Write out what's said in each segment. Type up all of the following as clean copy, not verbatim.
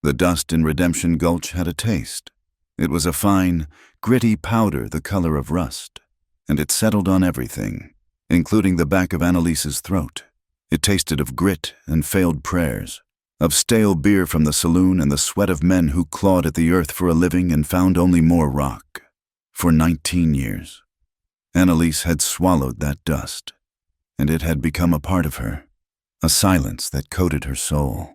The dust in Redemption Gulch had a taste. It was a fine, gritty powder the color of rust, and it settled on everything, including the back of Annalise's throat. It tasted of grit and failed prayers, of stale beer from the saloon and the sweat of men who clawed at the earth for a living and found only more rock. For 19 years, Annalise had swallowed that dust, and it had become a part of her, a silence that coated her soul.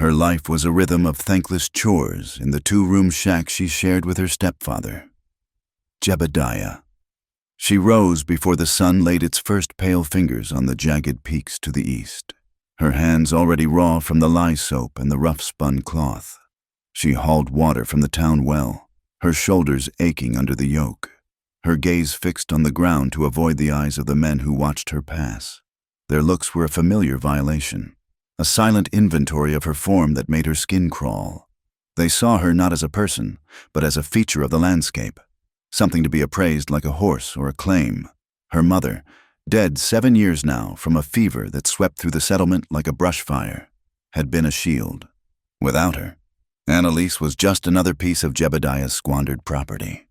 Her life was a rhythm of thankless chores in the two-room shack she shared with her stepfather, Jebediah. She rose before the sun laid its first pale fingers on the jagged peaks to the east, her hands already raw from the lye soap and the rough-spun cloth. She hauled water from the town well, her shoulders aching under the yoke, her gaze fixed on the ground to avoid the eyes of the men who watched her pass. Their looks were a familiar violation, a silent inventory of her form that made her skin crawl. They saw her not as a person, but as a feature of the landscape, something to be appraised like a horse or a claim. Her mother, dead 7 years now from a fever that swept through the settlement like a brush fire, had been a shield. Without her, Annalise was just another piece of Jebediah's squandered property.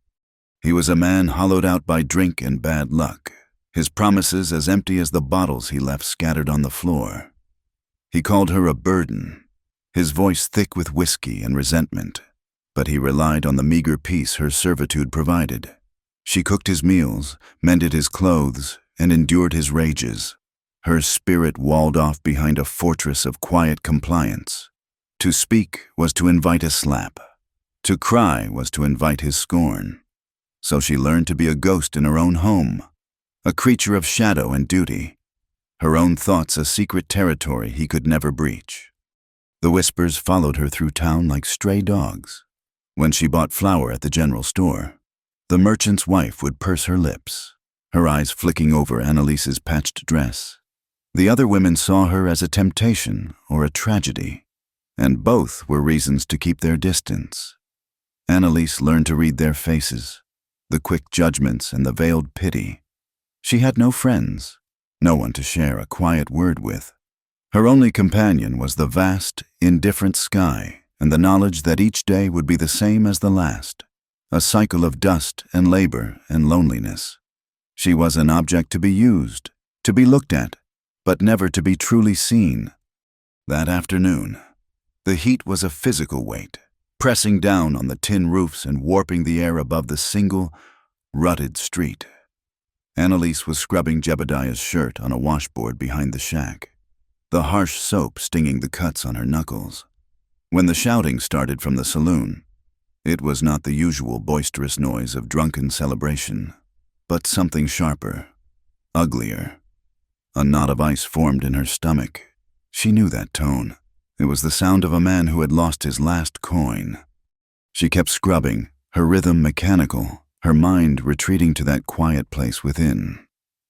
He was a man hollowed out by drink and bad luck, his promises as empty as the bottles he left scattered on the floor. He called her a burden, his voice thick with whiskey and resentment, but he relied on the meager peace her servitude provided. She cooked his meals, mended his clothes, and endured his rages. Her spirit walled off behind a fortress of quiet compliance. To speak was to invite a slap. To cry was to invite his scorn. So she learned to be a ghost in her own home, a creature of shadow and duty, her own thoughts a secret territory he could never breach. The whispers followed her through town like stray dogs. When she bought flour at the general store, the merchant's wife would purse her lips, her eyes flicking over Annalise's patched dress. The other women saw her as a temptation or a tragedy, and both were reasons to keep their distance. Annalise learned to read their faces, the quick judgments and the veiled pity. She had no friends, no one to share a quiet word with. Her only companion was the vast, indifferent sky and the knowledge that each day would be the same as the last, a cycle of dust and labor and loneliness. She was an object to be used, to be looked at, but never to be truly seen. That afternoon, the heat was a physical weight, pressing down on the tin roofs and warping the air above the single, rutted street. Annalise was scrubbing Jebediah's shirt on a washboard behind the shack, the harsh soap stinging the cuts on her knuckles. When the shouting started from the saloon, it was not the usual boisterous noise of drunken celebration, but something sharper, uglier. A knot of ice formed in her stomach. She knew that tone. It was the sound of a man who had lost his last coin. She kept scrubbing, her rhythm mechanical, her mind retreating to that quiet place within.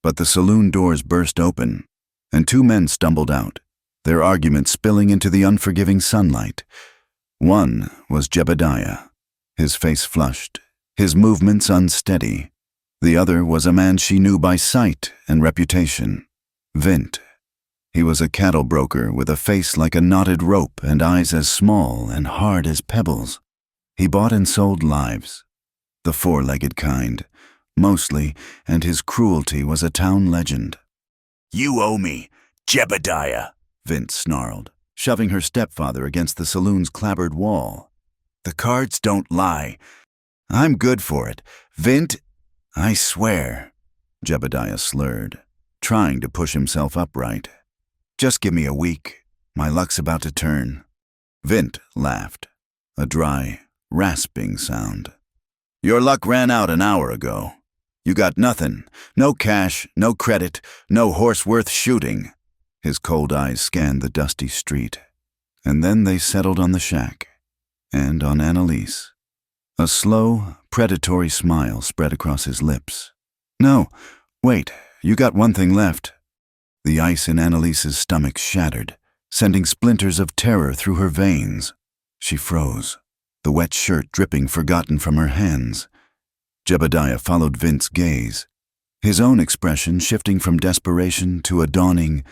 But the saloon doors burst open, and two men stumbled out, their argument spilling into the unforgiving sunlight. One was Jebediah, his face flushed, his movements unsteady. The other was a man she knew by sight and reputation, Vint. He was a cattle broker with a face like a knotted rope and eyes as small and hard as pebbles. He bought and sold lives, the four-legged kind, mostly, and his cruelty was a town legend. "You owe me, Jebediah," Vint snarled, shoving her stepfather against the saloon's clapboard wall. "The cards don't lie." "I'm good for it. Vint, I swear," Jebediah slurred, trying to push himself upright. "Just give me a week. My luck's about to turn." Vint laughed, a dry, rasping sound. "Your luck ran out an hour ago. You got nothing. No cash, no credit, no horse worth shooting." His cold eyes scanned the dusty street, and then they settled on the shack, and on Annalise. A slow, predatory smile spread across his lips. "No, wait, you got one thing left." The ice in Annalise's stomach shattered, sending splinters of terror through her veins. She froze, the wet shirt dripping forgotten from her hands. Jebediah followed Vint's gaze, his own expression shifting from desperation to a dawning,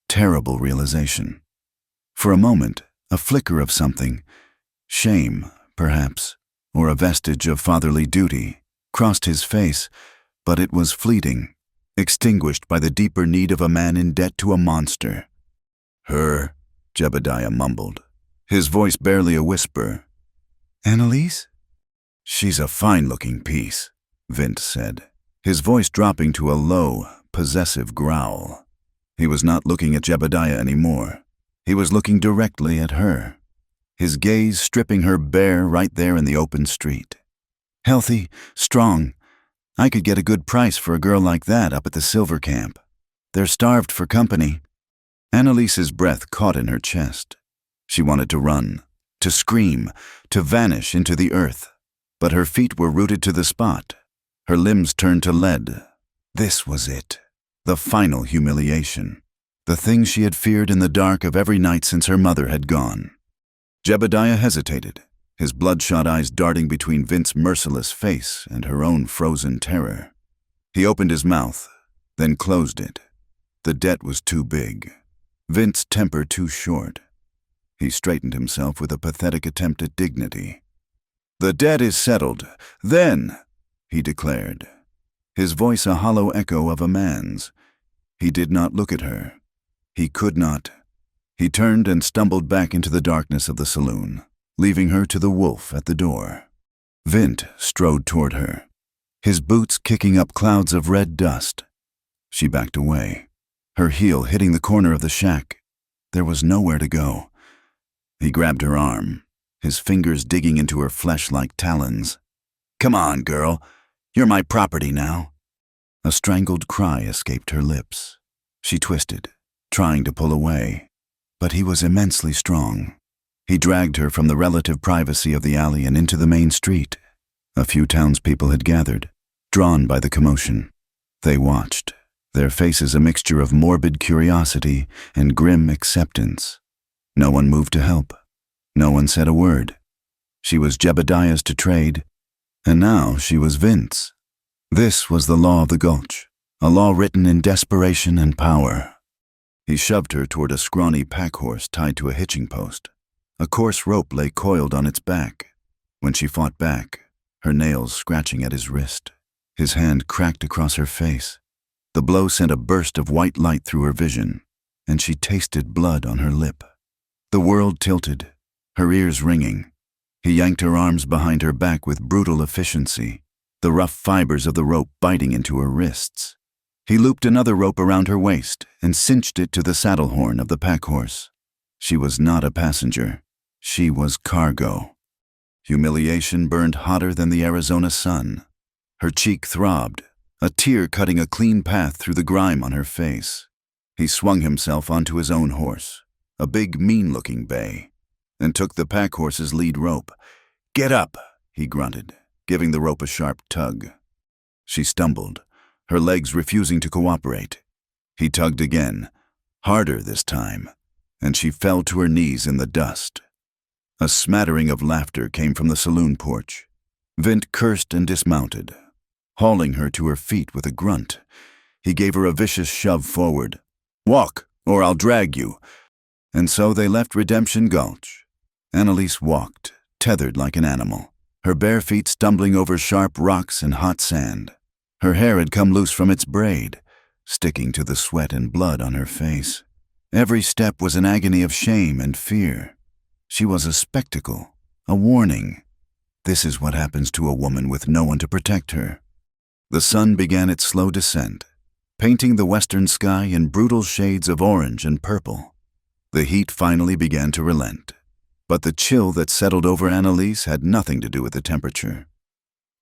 terrible realization. For a moment, a flicker of something, Shame, perhaps, or a vestige of fatherly duty, crossed his face, but it was fleeting, extinguished by the deeper need of a man in debt to a monster. "Her," Jebediah mumbled, his voice barely a whisper. "Annalise?" "She's a fine-looking piece," Vint said, his voice dropping to a low, possessive growl. He was not looking at Jebediah anymore. He was looking directly at her, his gaze stripping her bare right there in the open street. "Healthy, strong. I could get a good price for a girl like that up at the Silver Camp. They're starved for company." Annalise's breath caught in her chest. She wanted to run, to scream, to vanish into the earth, but her feet were rooted to the spot. Her limbs turned to lead. This was it, the final humiliation, the thing she had feared in the dark of every night since her mother had gone. Jebediah hesitated, his bloodshot eyes darting between Vint's merciless face and her own frozen terror. He opened his mouth, then closed it. The debt was too big, Vint's temper too short. He straightened himself with a pathetic attempt at dignity. "The debt is settled, then," he declared, his voice a hollow echo of a man's. He did not look at her. He could not. He turned and stumbled back into the darkness of the saloon, leaving her to the wolf at the door. Vint strode toward her, his boots kicking up clouds of red dust. She backed away, her heel hitting the corner of the shack. There was nowhere to go. He grabbed her arm, his fingers digging into her flesh like talons. "Come on, girl. You're my property now." A strangled cry escaped her lips. She twisted, trying to pull away, but he was immensely strong. He dragged her from the relative privacy of the alley and into the main street. A few townspeople had gathered, drawn by the commotion. They watched, their faces a mixture of morbid curiosity and grim acceptance. No one moved to help. No one said a word. She was Jebediah's to trade, and now she was Vint's. This was the law of the Gulch, a law written in desperation and power. He shoved her toward a scrawny pack horse tied to a hitching post. A coarse rope lay coiled on its back. When she fought back, her nails scratching at his wrist, his hand cracked across her face. The blow sent a burst of white light through her vision, and she tasted blood on her lip. The world tilted, her ears ringing. He yanked her arms behind her back with brutal efficiency, the rough fibers of the rope biting into her wrists. He looped another rope around her waist and cinched it to the saddle horn of the pack horse. She was not a passenger. She was cargo. Humiliation burned hotter than the Arizona sun. Her cheek throbbed, a tear cutting a clean path through the grime on her face. He swung himself onto his own horse, a big, mean-looking bay, and took the pack horse's lead rope. "Get up," he grunted, giving the rope a sharp tug. She stumbled, her legs refusing to cooperate. He tugged again, harder this time, and she fell to her knees in the dust. A smattering of laughter came from the saloon porch. Vint cursed and dismounted, hauling her to her feet with a grunt. He gave her a vicious shove forward. "Walk, or I'll drag you." And so they left Redemption Gulch. Annalise walked, tethered like an animal, her bare feet stumbling over sharp rocks and hot sand. Her hair had come loose from its braid, sticking to the sweat and blood on her face. Every step was an agony of shame and fear. She was a spectacle, a warning. This is what happens to a woman with no one to protect her. The sun began its slow descent, painting the western sky in brutal shades of orange and purple. The heat finally began to relent, but the chill that settled over Annalise had nothing to do with the temperature.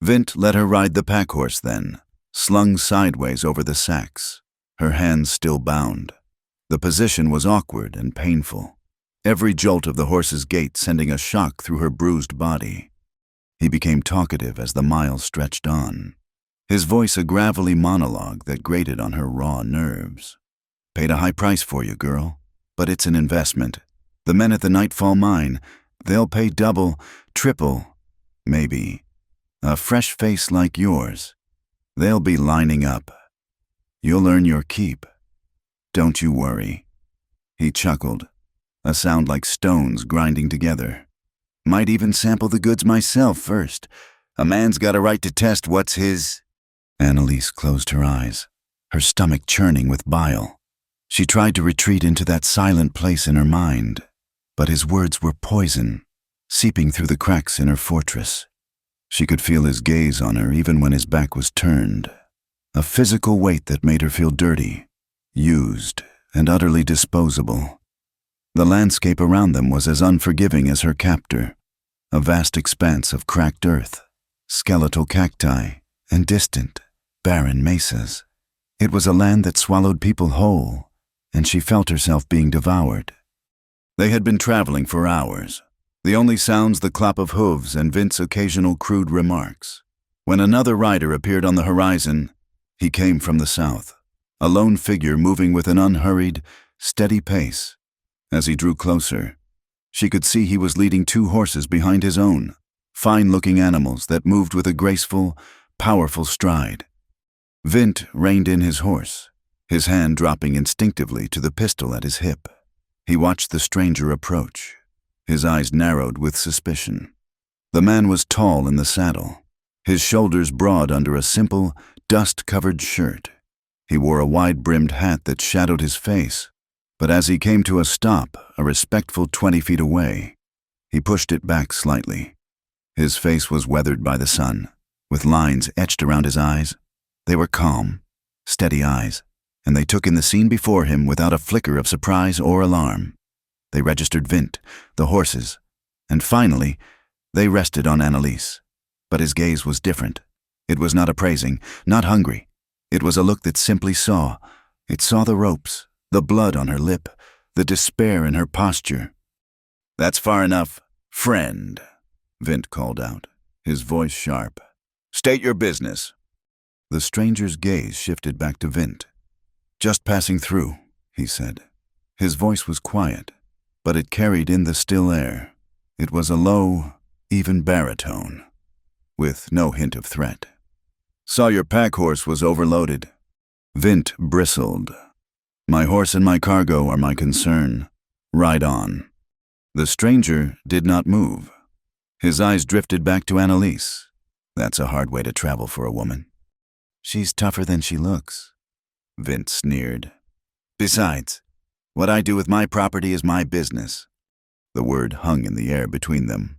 Vint let her ride the pack horse then, slung sideways over the sacks, her hands still bound. The position was awkward and painful, every jolt of the horse's gait sending a shock through her bruised body. He became talkative as the miles stretched on, his voice a gravelly monologue that grated on her raw nerves. "Paid a high price for you, girl, but it's an investment. The men at the Nightfall mine, they'll pay double, triple, maybe. A fresh face like yours, they'll be lining up. You'll earn your keep. Don't you worry." He chuckled, a sound like stones grinding together. Might even sample the goods myself first. A man's got a right to test what's his. Annalise closed her eyes, her stomach churning with bile. She tried to retreat into that silent place in her mind, but his words were poison, seeping through the cracks in her fortress. She could feel his gaze on her even when his back was turned, a physical weight that made her feel dirty, used, and utterly disposable. The landscape around them was as unforgiving as her captor, a vast expanse of cracked earth, skeletal cacti, and distant, barren mesas. It was a land that swallowed people whole, and she felt herself being devoured. They had been traveling for hours, the only sounds the clop of hooves and Vince's occasional crude remarks. When another rider appeared on the horizon, he came from the south, a lone figure moving with an unhurried, steady pace. As he drew closer, she could see he was leading 2 horses behind his own, fine-looking animals that moved with a graceful, powerful stride. Vint reined in his horse, his hand dropping instinctively to the pistol at his hip. He watched the stranger approach, his eyes narrowed with suspicion. The man was tall in the saddle, his shoulders broad under a simple, dust-covered shirt. He wore a wide-brimmed hat that shadowed his face, but as he came to a stop, a respectful 20 feet away, he pushed it back slightly. His face was weathered by the sun, with lines etched around his eyes. They were calm, steady eyes, and they took in the scene before him without a flicker of surprise or alarm. They registered Vint, the horses, and finally, they rested on Annalise. But his gaze was different. It was not appraising, not hungry. It was a look that simply saw. It saw the ropes, the blood on her lip, the despair in her posture. "That's far enough, friend," Vint called out, his voice sharp. "State your business." The stranger's gaze shifted back to Vint. "Just passing through," he said. His voice was quiet, but it carried in the still air. It was a low, even baritone, with no hint of threat. "Saw your pack horse was overloaded." Vint bristled. "My horse and my cargo are my concern. Ride on." The stranger did not move. His eyes drifted back to Annalise. That's a hard way to travel for a woman. "She's tougher than she looks," Vint sneered. "Besides, what I do with my property is my business." The word hung in the air between them.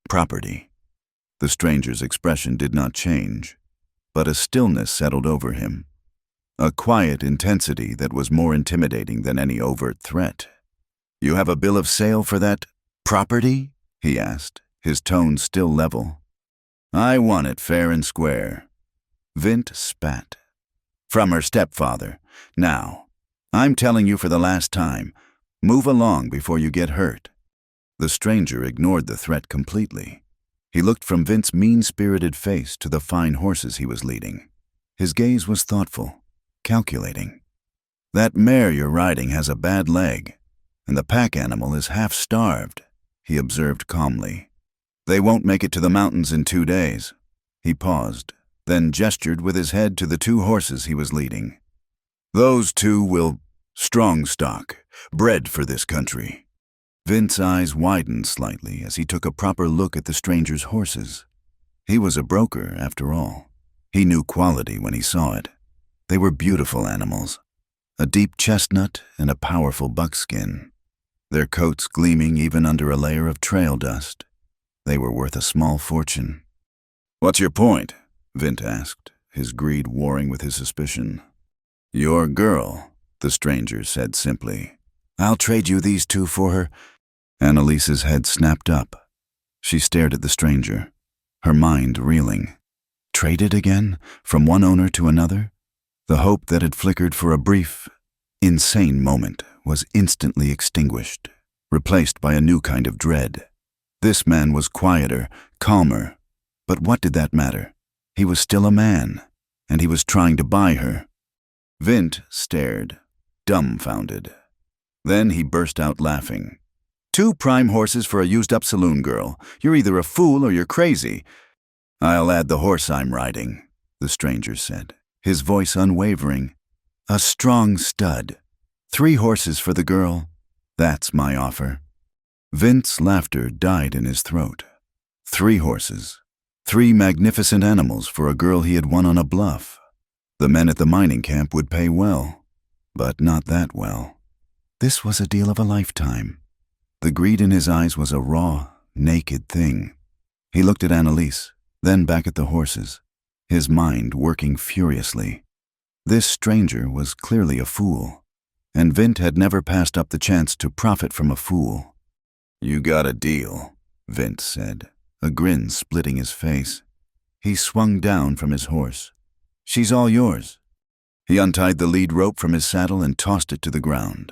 Property. The stranger's expression did not change, but a stillness settled over him. A quiet intensity that was more intimidating than any overt threat. "You have a bill of sale for that property?" he asked, his tone still level. "I want it fair and square." Vint spat. "From her stepfather. Now, I'm telling you for the last time, move along before you get hurt." The stranger ignored the threat completely. He looked from Vint's mean-spirited face to the fine horses he was leading. His gaze was thoughtful, calculating. "That mare you're riding has a bad leg, and the pack animal is half-starved," he observed calmly. "They won't make it to the mountains in 2 days." He paused, then gestured with his head to the 2 horses he was leading. "Those 2 will strong stock, bred for this country." Vint's eyes widened slightly as he took a proper look at the stranger's horses. He was a broker, after all. He knew quality when he saw it. They were beautiful animals, a deep chestnut and a powerful buckskin, their coats gleaming even under a layer of trail dust. They were worth a small fortune. "What's your point?" Vint asked, his greed warring with his suspicion. "Your girl," the stranger said simply. "I'll trade you these 2 for her." Annalise's head snapped up. She stared at the stranger, her mind reeling. Traded again, from one owner to another? The hope that had flickered for a brief, insane moment was instantly extinguished, replaced by a new kind of dread. This man was quieter, calmer, but what did that matter? He was still a man, and he was trying to buy her. Vint stared, dumbfounded. Then he burst out laughing. "2 prime horses for a used-up saloon girl. You're either a fool or you're crazy." "I'll add the horse I'm riding," the stranger said, his voice unwavering. "A strong stud. 3 horses for the girl. That's my offer." Vint's laughter died in his throat. 3 horses. 3 magnificent animals for a girl he had won on a bluff. The men at the mining camp would pay well, but not that well. This was a deal of a lifetime. The greed in his eyes was a raw, naked thing. He looked at Annalise, then back at the horses, his mind working furiously. This stranger was clearly a fool, and Vint had never passed up the chance to profit from a fool. "You got a deal," Vint said, a grin splitting his face. He swung down from his horse. "She's all yours." He untied the lead rope from his saddle and tossed it to the ground.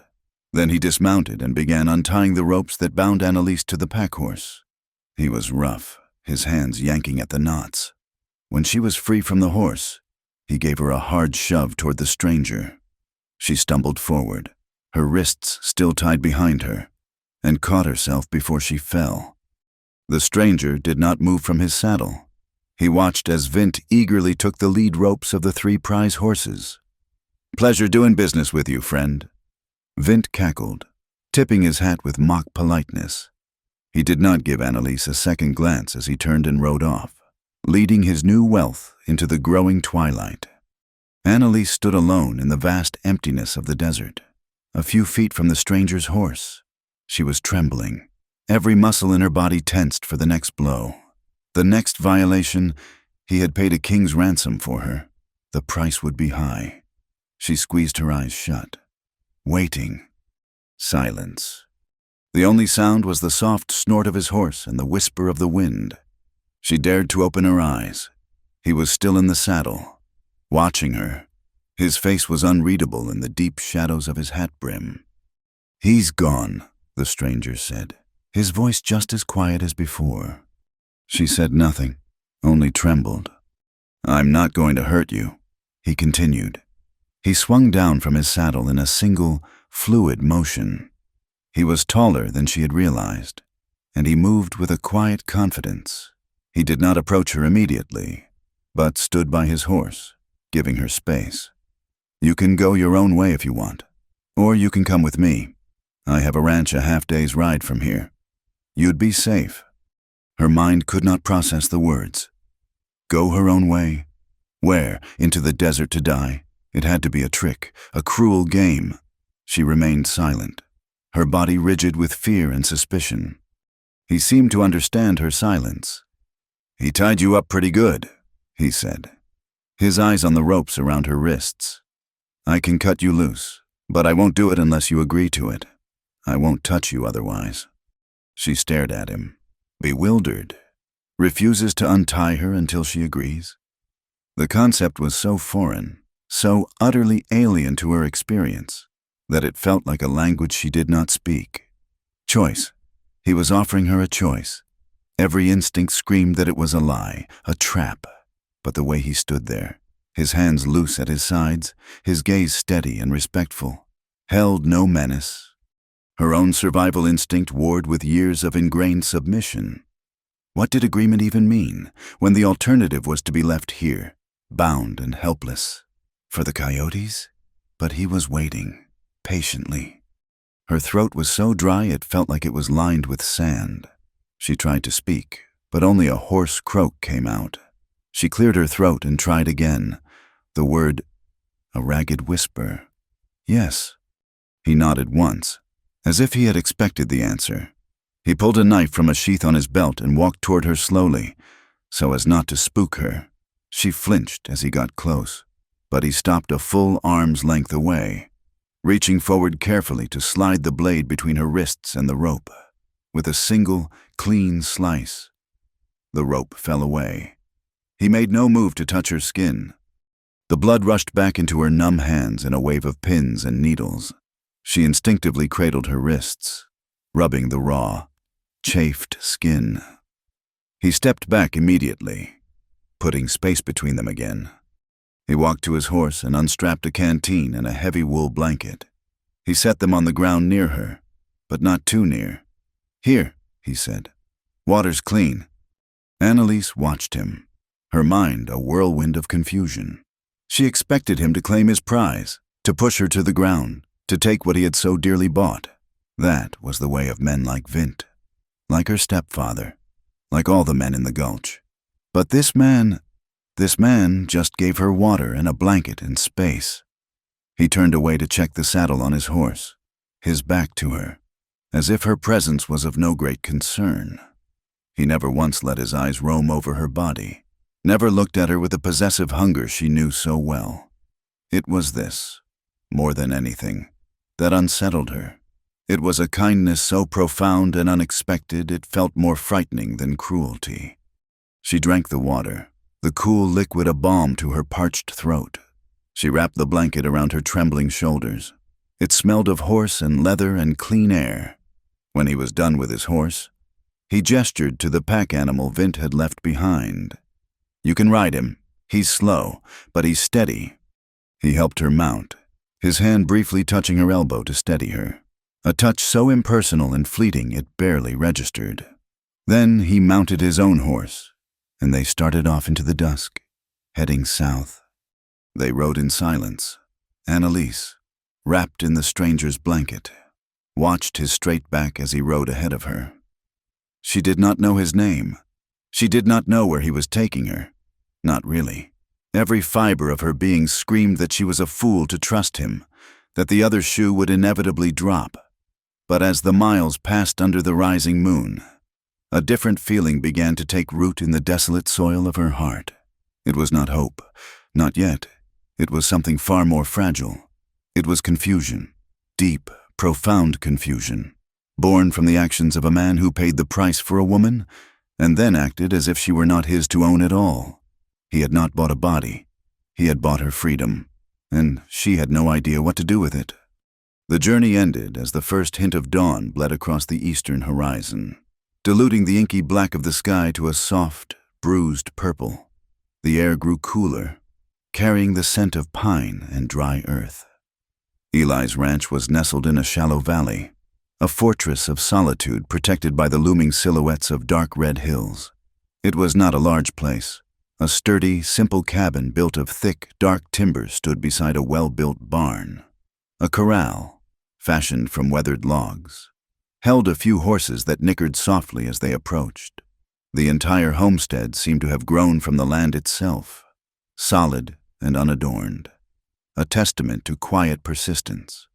Then he dismounted and began untying the ropes that bound Annalise to the pack horse. He was rough, his hands yanking at the knots. When she was free from the horse, he gave her a hard shove toward the stranger. She stumbled forward, her wrists still tied behind her, and caught herself before she fell. The stranger did not move from his saddle. He watched as Vint eagerly took the lead ropes of the 3 prize horses. "Pleasure doing business with you, friend." Vint cackled, tipping his hat with mock politeness. He did not give Annalise a second glance as he turned and rode off, leading his new wealth into the growing twilight. Annalise stood alone in the vast emptiness of the desert, a few feet from the stranger's horse. She was trembling, every muscle in her body tensed for the next blow. The next violation, he had paid a king's ransom for her. The price would be high. She squeezed her eyes shut, waiting. Silence. The only sound was the soft snort of his horse and the whisper of the wind. She dared to open her eyes. He was still in the saddle, watching her. His face was unreadable in the deep shadows of his hat brim. "He's gone," the stranger said, his voice just as quiet as before. She said nothing, only trembled. "I'm not going to hurt you," he continued. He swung down from his saddle in a single, fluid motion. He was taller than she had realized, and he moved with a quiet confidence. He did not approach her immediately, but stood by his horse, giving her space. "You can go your own way if you want, or you can come with me. I have a ranch a half-day's ride from here. You'd be safe." Her mind could not process the words. Go her own way? Where? Into the desert to die? It had to be a trick, a cruel game. She remained silent, her body rigid with fear and suspicion. He seemed to understand her silence. "He tied you up pretty good," he said, his eyes on the ropes around her wrists. "I can cut you loose, but I won't do it unless you agree to it. I won't touch you otherwise." She stared at him, bewildered, refuses to untie her until she agrees. The concept was so foreign, so utterly alien to her experience, that it felt like a language she did not speak. Choice. He was offering her a choice. Every instinct screamed that it was a lie, a trap. But the way he stood there, his hands loose at his sides, his gaze steady and respectful, held no menace. Her own survival instinct warred with years of ingrained submission. What did agreement even mean, when the alternative was to be left here, bound and helpless? For the coyotes? But he was waiting, patiently. Her throat was so dry it felt like it was lined with sand. She tried to speak, but only a hoarse croak came out. She cleared her throat and tried again. The word, a ragged whisper. "Yes." He nodded once, as if he had expected the answer. He pulled a knife from a sheath on his belt and walked toward her slowly, so as not to spook her. She flinched as he got close, but he stopped a full arm's length away, reaching forward carefully to slide the blade between her wrists and the rope. With a single, clean slice, the rope fell away. He made no move to touch her skin. The blood rushed back into her numb hands in a wave of pins and needles. She instinctively cradled her wrists, rubbing the raw, chafed skin. He stepped back immediately, putting space between them again. He walked to his horse and unstrapped a canteen and a heavy wool blanket. He set them on the ground near her, but not too near. "Here," he said. "Water's clean." Annalise watched him, her mind a whirlwind of confusion. She expected him to claim his prize, to push her to the ground, to take what he had so dearly bought. That was the way of men like Vint. like her stepfather, like all the men in the gulch. But this man just gave her water and a blanket and space. He turned away to check the saddle on his horse, his back to her, as if her presence was of no great concern. He never once let his eyes roam over her body, never looked at her with the possessive hunger she knew so well. It was this, more than anything, that unsettled her. It was a kindness so profound and unexpected it felt more frightening than cruelty. She drank the water, the cool liquid a balm to her parched throat. She wrapped the blanket around her trembling shoulders. It smelled of horse and leather and clean air. When he was done with his horse, he gestured to the pack animal Vint had left behind. "You can ride him. He's slow, but he's steady." He helped her mount, his hand briefly touching her elbow to steady her, a touch so impersonal and fleeting it barely registered. Then he mounted his own horse, and they started off into the dusk, heading south. They rode in silence. Annalise, wrapped in the stranger's blanket, watched his straight back as he rode ahead of her. She did not know his name. She did not know where he was taking her. Not really. Every fiber of her being screamed that she was a fool to trust him, that the other shoe would inevitably drop. But as the miles passed under the rising moon, a different feeling began to take root in the desolate soil of her heart. It was not hope, not yet. It was something far more fragile. It was confusion, deep, profound confusion, born from the actions of a man who paid the price for a woman and then acted as if she were not his to own at all. He had not bought a body. He had bought her freedom, and she had no idea what to do with it. The journey ended as the first hint of dawn bled across the eastern horizon, diluting the inky black of the sky to a soft, bruised purple. The air grew cooler, carrying the scent of pine and dry earth. Eli's ranch was nestled in a shallow valley, a fortress of solitude protected by the looming silhouettes of dark red hills. It was not a large place. A sturdy, simple cabin built of thick, dark timber stood beside a well-built barn. A corral, fashioned from weathered logs, held a few horses that nickered softly as they approached. The entire homestead seemed to have grown from the land itself, solid and unadorned, a testament to quiet persistence.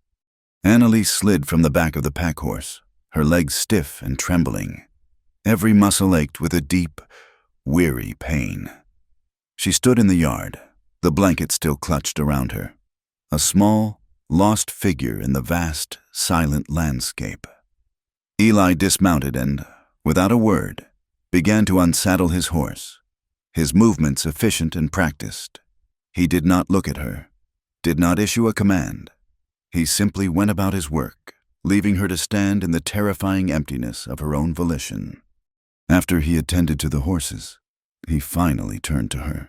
Annalise slid from the back of the pack horse, her legs stiff and trembling. Every muscle ached with a deep, weary pain. She stood in the yard, the blanket still clutched around her, a small, lost figure in the vast, silent landscape. Eli dismounted and, without a word, began to unsaddle his horse, his movements efficient and practiced. He did not look at her, did not issue a command. He simply went about his work, leaving her to stand in the terrifying emptiness of her own volition. After he attended to the horses, he finally turned to her.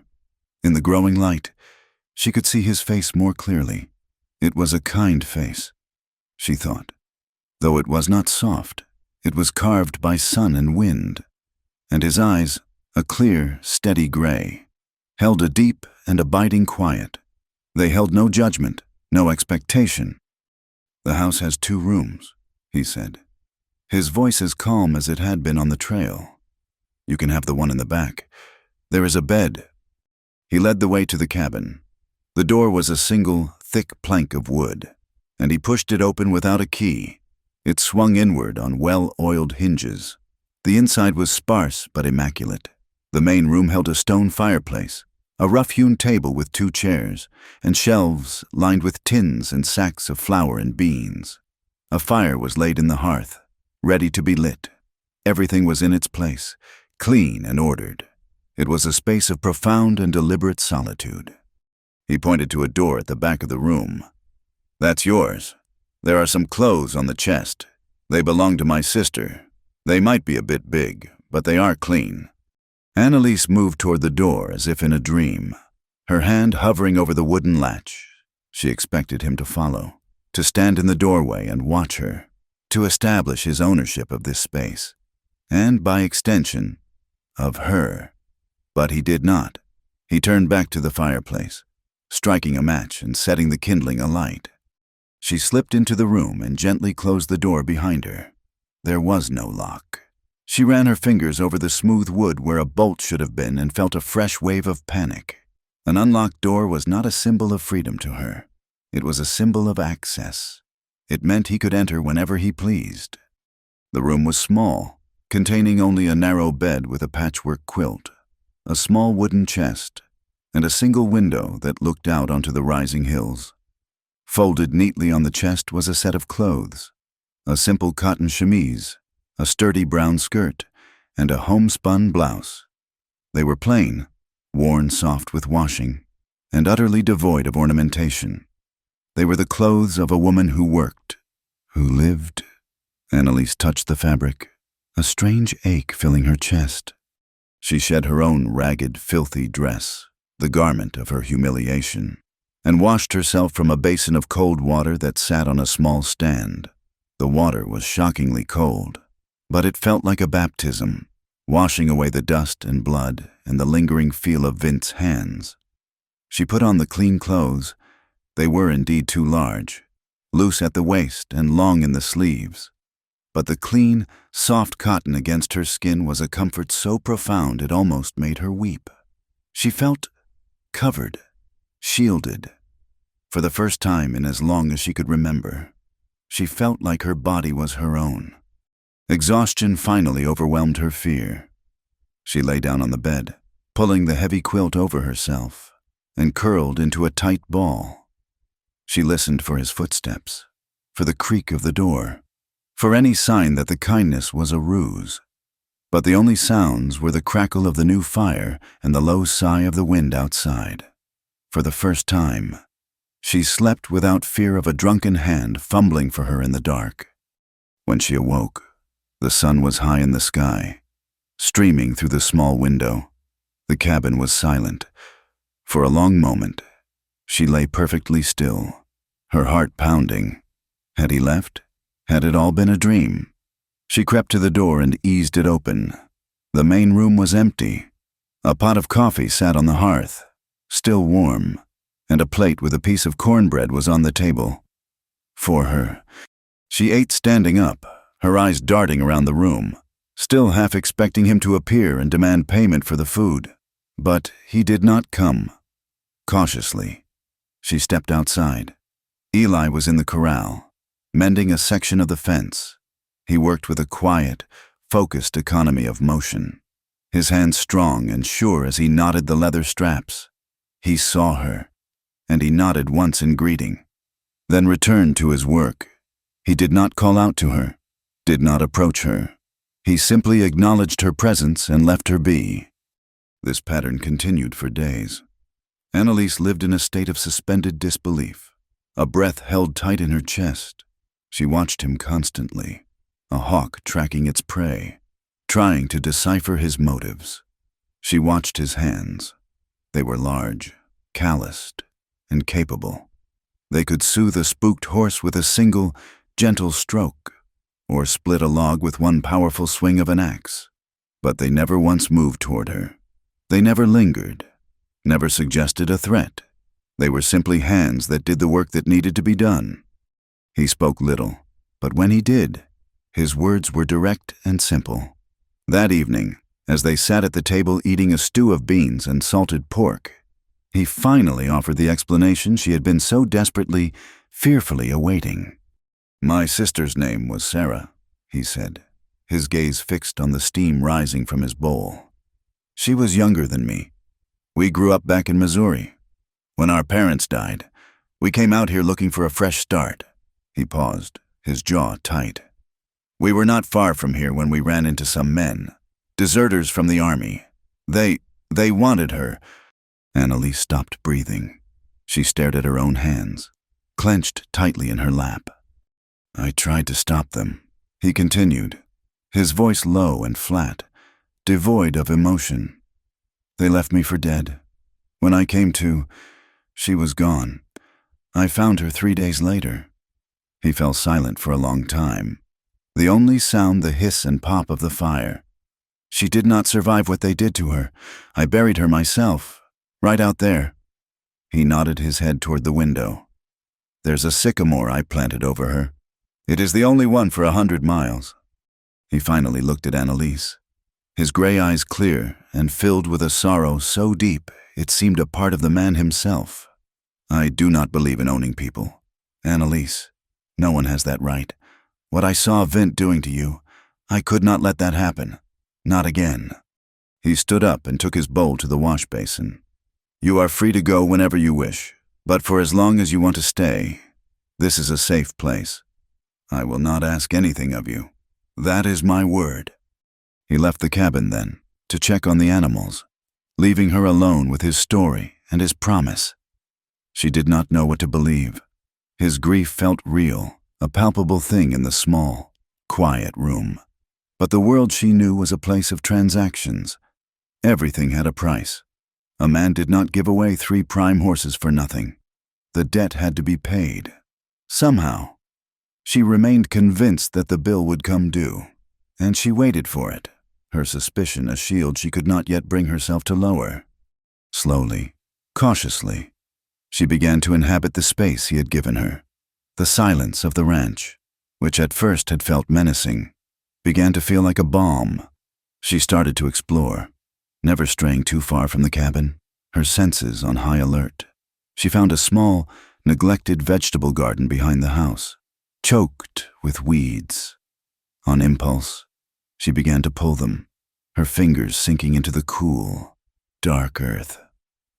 In the growing light, she could see his face more clearly. It was a kind face, she thought. Though it was not soft, it was carved by sun and wind, and his eyes, a clear, steady gray, held a deep and abiding quiet. They held no judgment, no expectation. "The house has 2 rooms, he said, his voice as calm as it had been on the trail. "You can have the one in the back. There is a bed." He led the way to the cabin. The door was a single, thick plank of wood, and he pushed it open without a key. It swung inward on well-oiled hinges. The inside was sparse but immaculate. The main room held a stone fireplace, a rough-hewn table with 2 chairs, and shelves lined with tins and sacks of flour and beans. A fire was laid in the hearth, ready to be lit. Everything was in its place, clean and ordered. It was a space of profound and deliberate solitude. He pointed to a door at the back of the room. "That's yours. There are some clothes on the chest. They belong to my sister. They might be a bit big, but they are clean." Annalise moved toward the door as if in a dream, her hand hovering over the wooden latch. She expected him to follow, to stand in the doorway and watch her, to establish his ownership of this space, and by extension, of her. But he did not. He turned back to the fireplace, striking a match and setting the kindling alight. She slipped into the room and gently closed the door behind her. There was no lock. She ran her fingers over the smooth wood where a bolt should have been and felt a fresh wave of panic. An unlocked door was not a symbol of freedom to her. It was a symbol of access. It meant he could enter whenever he pleased. The room was small, containing only a narrow bed with a patchwork quilt, a small wooden chest, and a single window that looked out onto the rising hills. Folded neatly on the chest was a set of clothes, a simple cotton chemise, a sturdy brown skirt, and a homespun blouse. They were plain, worn soft with washing, and utterly devoid of ornamentation. They were the clothes of a woman who worked, who lived. Annalise touched the fabric, a strange ache filling her chest. She shed her own ragged, filthy dress, the garment of her humiliation, and washed herself from a basin of cold water that sat on a small stand. The water was shockingly cold, but it felt like a baptism, washing away the dust and blood and the lingering feel of Vince's hands. She put on the clean clothes. They were indeed too large, loose at the waist and long in the sleeves. But the clean, soft cotton against her skin was a comfort so profound it almost made her weep. She felt covered, shielded. For the first time in as long as she could remember, she felt like her body was her own. Exhaustion finally overwhelmed her fear. She lay down on the bed, pulling the heavy quilt over herself, and curled into a tight ball. She listened for his footsteps, for the creak of the door, for any sign that the kindness was a ruse. But the only sounds were the crackle of the new fire and the low sigh of the wind outside. For the first time, she slept without fear of a drunken hand fumbling for her in the dark. When she awoke, the sun was high in the sky, streaming through the small window. The cabin was silent. For a long moment, she lay perfectly still, her heart pounding. Had he left? Had it all been a dream? She crept to the door and eased it open. The main room was empty. A pot of coffee sat on the hearth, still warm, and a plate with a piece of cornbread was on the table. For her. She ate standing up, her eyes darting around the room, still half expecting him to appear and demand payment for the food. But he did not come. Cautiously, she stepped outside. Eli was in the corral, mending a section of the fence. He worked with a quiet, focused economy of motion, his hands strong and sure as he knotted the leather straps. He saw her, and he nodded once in greeting, then returned to his work. He did not call out to her, did not approach her. He simply acknowledged her presence and left her be. This pattern continued for days. Annalise lived in a state of suspended disbelief, a breath held tight in her chest. She watched him constantly, a hawk tracking its prey, trying to decipher his motives. She watched his hands. They were large, calloused, and capable. They could soothe a spooked horse with a single, gentle stroke, or split a log with one powerful swing of an axe. But they never once moved toward her. They never lingered, never suggested a threat. They were simply hands that did the work that needed to be done. He spoke little, but when he did, his words were direct and simple. That evening, as they sat at the table eating a stew of beans and salted pork, he finally offered the explanation she had been so desperately, fearfully awaiting. "My sister's name was Sarah," he said, his gaze fixed on the steam rising from his bowl. "She was younger than me. We grew up back in Missouri. When our parents died, we came out here looking for a fresh start." He paused, his jaw tight. "We were not far from here when we ran into some men, deserters from the army. They wanted her." Annalise stopped breathing. She stared at her own hands, clenched tightly in her lap. "I tried to stop them," he continued, his voice low and flat, devoid of emotion. "They left me for dead. When I came to, she was gone. I found her 3 days later." He fell silent for a long time, the only sound the hiss and pop of the fire. "She did not survive what they did to her. I buried her myself, right out there." He nodded his head toward the window. "There's a sycamore I planted over her. It is the only one for 100 miles. He finally looked at Annalise, his gray eyes clear and filled with a sorrow so deep it seemed a part of the man himself. I do not believe in owning people. Annalise, no one has that right. What I saw Vint doing to you, I could not let that happen. Not again. He stood up and took his bowl to the wash basin. You are free to go whenever you wish, but for as long as you want to stay, this is a safe place. I will not ask anything of you. That is my word. He left the cabin then, to check on the animals, leaving her alone with his story and his promise. She did not know what to believe. His grief felt real, a palpable thing in the small, quiet room. But the world she knew was a place of transactions. Everything had a price. A man did not give away 3 prime horses for nothing. The debt had to be paid. Somehow, she remained convinced that the bill would come due, and she waited for it, her suspicion a shield she could not yet bring herself to lower. Slowly, cautiously, she began to inhabit the space he had given her. The silence of the ranch, which at first had felt menacing, began to feel like a balm. She started to explore, never straying too far from the cabin, her senses on high alert. She found a small, neglected vegetable garden behind the house, choked with weeds. On impulse, she began to pull them, her fingers sinking into the cool, dark earth.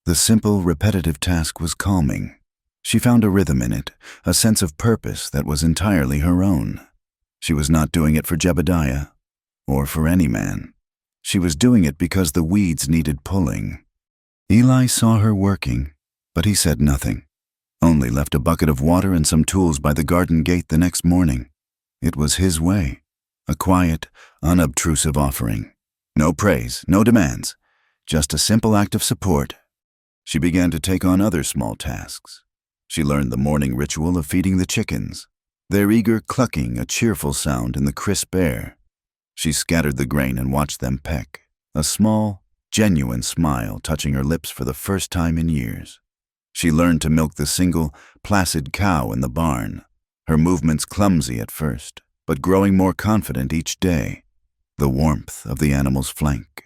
The simple, repetitive task was calming. She found a rhythm in it, a sense of purpose that was entirely her own. She was not doing it for Jebediah, or for any man. She was doing it because the weeds needed pulling. Eli saw her working, but he said nothing, only left a bucket of water and some tools by the garden gate the next morning. It was his way, a quiet, unobtrusive offering. No praise, no demands, just a simple act of support. She began to take on other small tasks. She learned the morning ritual of feeding the chickens, their eager clucking a cheerful sound in the crisp air. She scattered the grain and watched them peck, a small, genuine smile touching her lips for the first time in years. She learned to milk the single, placid cow in the barn, her movements clumsy at first, but growing more confident each day. The warmth of the animal's flank,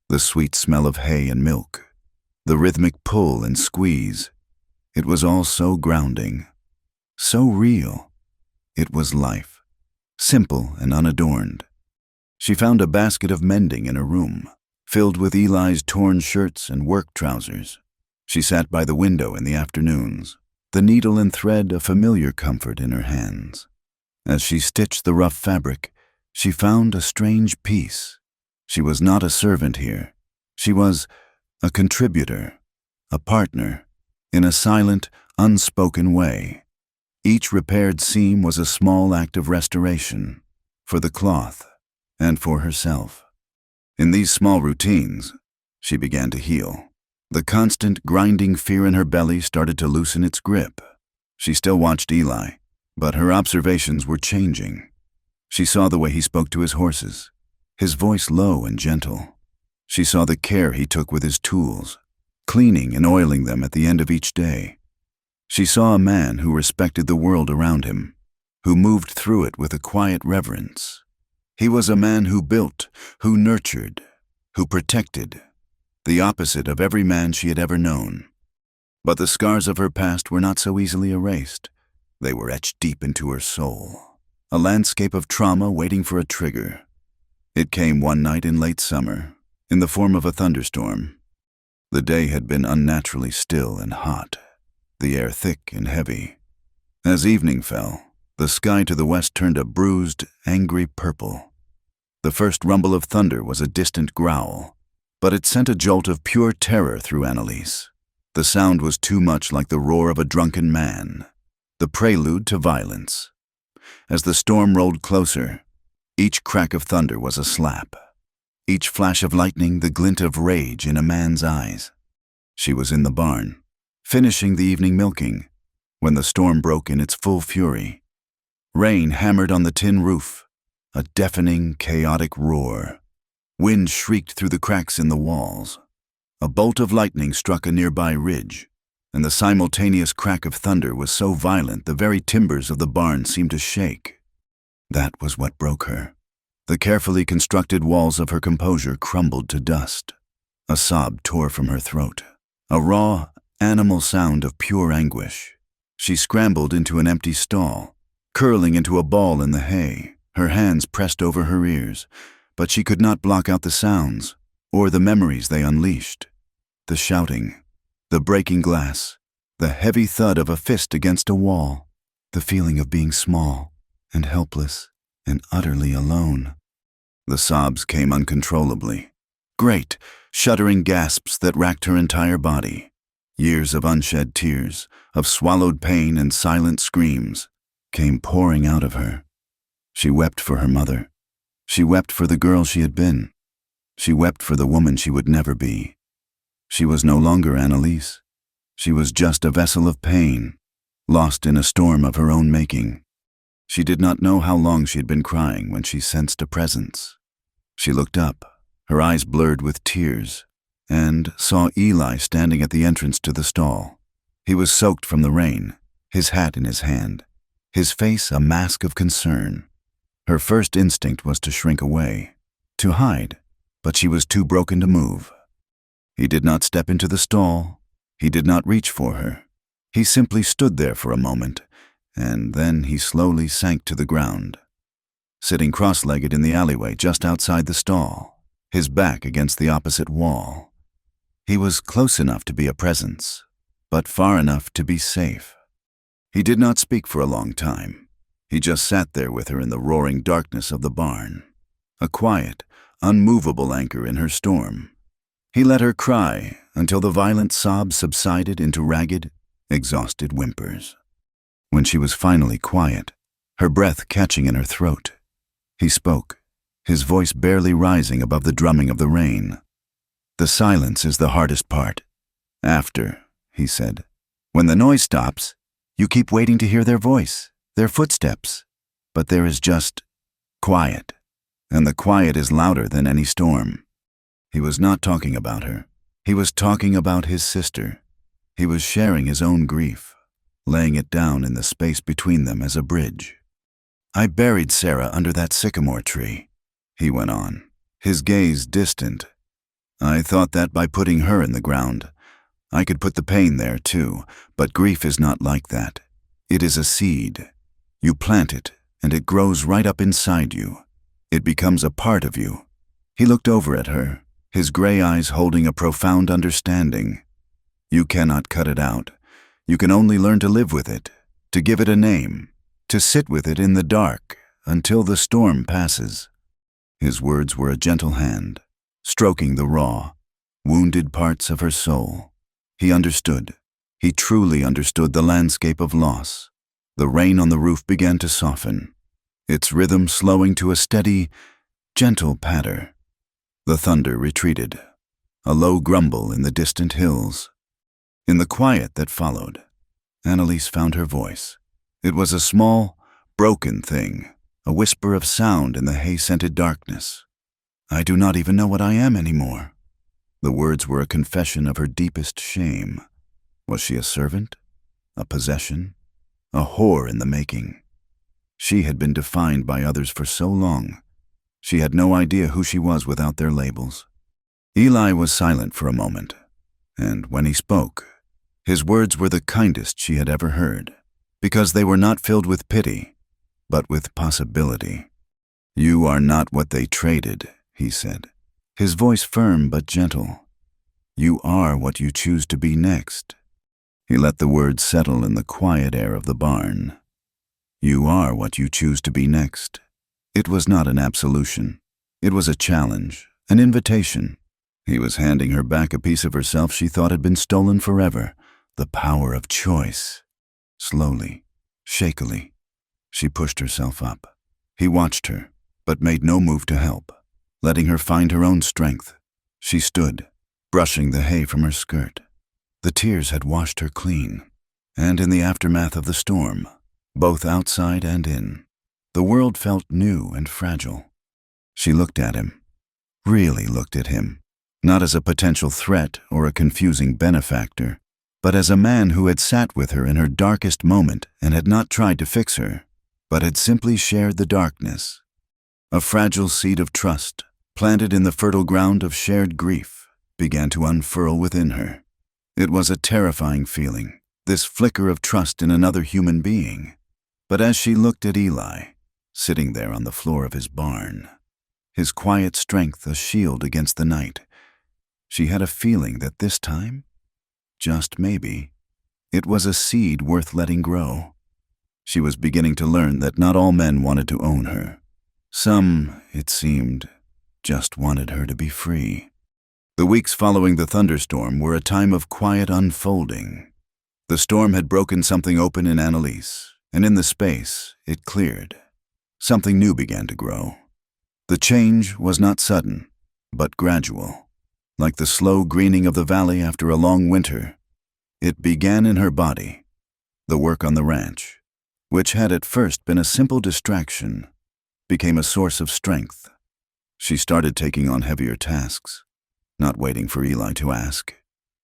the sweet smell of hay and milk, the rhythmic pull and squeeze. It was all so grounding, so real. It was life, simple and unadorned. She found a basket of mending in her room, filled with Eli's torn shirts and work trousers. She sat by the window in the afternoons, the needle and thread a familiar comfort in her hands. As she stitched the rough fabric, she found a strange peace. She was not a servant here. She was a contributor, a partner, in a silent, unspoken way. Each repaired seam was a small act of restoration, for the cloth and for herself. In these small routines, she began to heal. The constant, grinding fear in her belly started to loosen its grip. She still watched Eli, but her observations were changing. She saw the way he spoke to his horses, his voice low and gentle. She saw the care he took with his tools, cleaning and oiling them at the end of each day. She saw a man who respected the world around him, who moved through it with a quiet reverence. He was a man who built, who nurtured, who protected, the opposite of every man she had ever known. But the scars of her past were not so easily erased. They were etched deep into her soul, a landscape of trauma waiting for a trigger. It came one night in late summer, in the form of a thunderstorm. The day had been unnaturally still and hot, the air thick and heavy. As evening fell, the sky to the west turned a bruised, angry purple. The first rumble of thunder was a distant growl, but it sent a jolt of pure terror through Annalise. The sound was too much like the roar of a drunken man, the prelude to violence. As the storm rolled closer, each crack of thunder was a slap. Each flash of lightning the glint of rage in a man's eyes. She was in the barn, finishing the evening milking, when the storm broke in its full fury. Rain hammered on the tin roof, a deafening, chaotic roar. Wind shrieked through the cracks in the walls. A bolt of lightning struck a nearby ridge, and the simultaneous crack of thunder was so violent the very timbers of the barn seemed to shake. That was what broke her. The carefully constructed walls of her composure crumbled to dust. A sob tore from her throat, a raw, animal sound of pure anguish. She scrambled into an empty stall, curling into a ball in the hay, her hands pressed over her ears, but she could not block out the sounds or the memories they unleashed. The shouting, the breaking glass, the heavy thud of a fist against a wall, the feeling of being small and helpless and utterly alone. The sobs came uncontrollably, great, shuddering gasps that racked her entire body. Years of unshed tears, of swallowed pain and silent screams, came pouring out of her. She wept for her mother. She wept for the girl she had been. She wept for the woman she would never be. She was no longer Annalise. She was just a vessel of pain, lost in a storm of her own making. She did not know how long she had been crying when she sensed a presence. She looked up, her eyes blurred with tears, and saw Eli standing at the entrance to the stall. He was soaked from the rain, his hat in his hand, his face a mask of concern. Her first instinct was to shrink away, to hide, but she was too broken to move. He did not step into the stall. He did not reach for her. He simply stood there for a moment, and then he slowly sank to the ground, sitting cross-legged in the alleyway just outside the stall, his back against the opposite wall. He was close enough to be a presence, but far enough to be safe. He did not speak for a long time. He just sat there with her in the roaring darkness of the barn, a quiet, unmovable anchor in her storm. He let her cry until the violent sobs subsided into ragged, exhausted whimpers. When she was finally quiet, her breath catching in her throat, he spoke, his voice barely rising above the drumming of the rain. "The silence is the hardest part. After," he said, "when the noise stops, you keep waiting to hear their voice, their footsteps. But there is just quiet, and the quiet is louder than any storm." He was not talking about her. He was talking about his sister. He was sharing his own grief, laying it down in the space between them as a bridge. "I buried Sarah under that sycamore tree," he went on, his gaze distant. "I thought that by putting her in the ground, I could put the pain there too, but grief is not like that. It is a seed. You plant it, and it grows right up inside you. It becomes a part of you." He looked over at her, his gray eyes holding a profound understanding. "You cannot cut it out. You can only learn to live with it, to give it a name, to sit with it in the dark until the storm passes." His words were a gentle hand, stroking the raw, wounded parts of her soul. He understood. He truly understood the landscape of loss. The rain on the roof began to soften, its rhythm slowing to a steady, gentle patter. The thunder retreated, a low grumble in the distant hills. In the quiet that followed, Annalise found her voice. It was a small, broken thing, a whisper of sound in the hay-scented darkness. "I do not even know what I am anymore." The words were a confession of her deepest shame. Was she a servant? A possession? A whore in the making? She had been defined by others for so long. She had no idea who she was without their labels. Eli was silent for a moment, and when he spoke, his words were the kindest she had ever heard, because they were not filled with pity, but with possibility. "You are not what they traded," he said, his voice firm but gentle. "You are what you choose to be next." He let the words settle in the quiet air of the barn. "You are what you choose to be next." It was not an absolution. It was a challenge, an invitation. He was handing her back a piece of herself she thought had been stolen forever, the power of choice. Slowly, shakily, she pushed herself up. He watched her, but made no move to help, letting her find her own strength. She stood, brushing the hay from her skirt. The tears had washed her clean, and in the aftermath of the storm, both outside and in, the world felt new and fragile. She looked at him, really looked at him, not as a potential threat or a confusing benefactor, but as a man who had sat with her in her darkest moment and had not tried to fix her, but had simply shared the darkness. A fragile seed of trust, planted in the fertile ground of shared grief, began to unfurl within her. It was a terrifying feeling, this flicker of trust in another human being. But as she looked at Eli, sitting there on the floor of his barn, his quiet strength a shield against the night, she had a feeling that this time, just maybe, it was a seed worth letting grow. She was beginning to learn that not all men wanted to own her. Some, it seemed, just wanted her to be free. The weeks following the thunderstorm were a time of quiet unfolding. The storm had broken something open in Annalise, and in the space, it cleared. Something new began to grow. The change was not sudden, but gradual. Like the slow greening of the valley after a long winter, it began in her body. The work on the ranch, which had at first been a simple distraction, became a source of strength. She started taking on heavier tasks, not waiting for Eli to ask.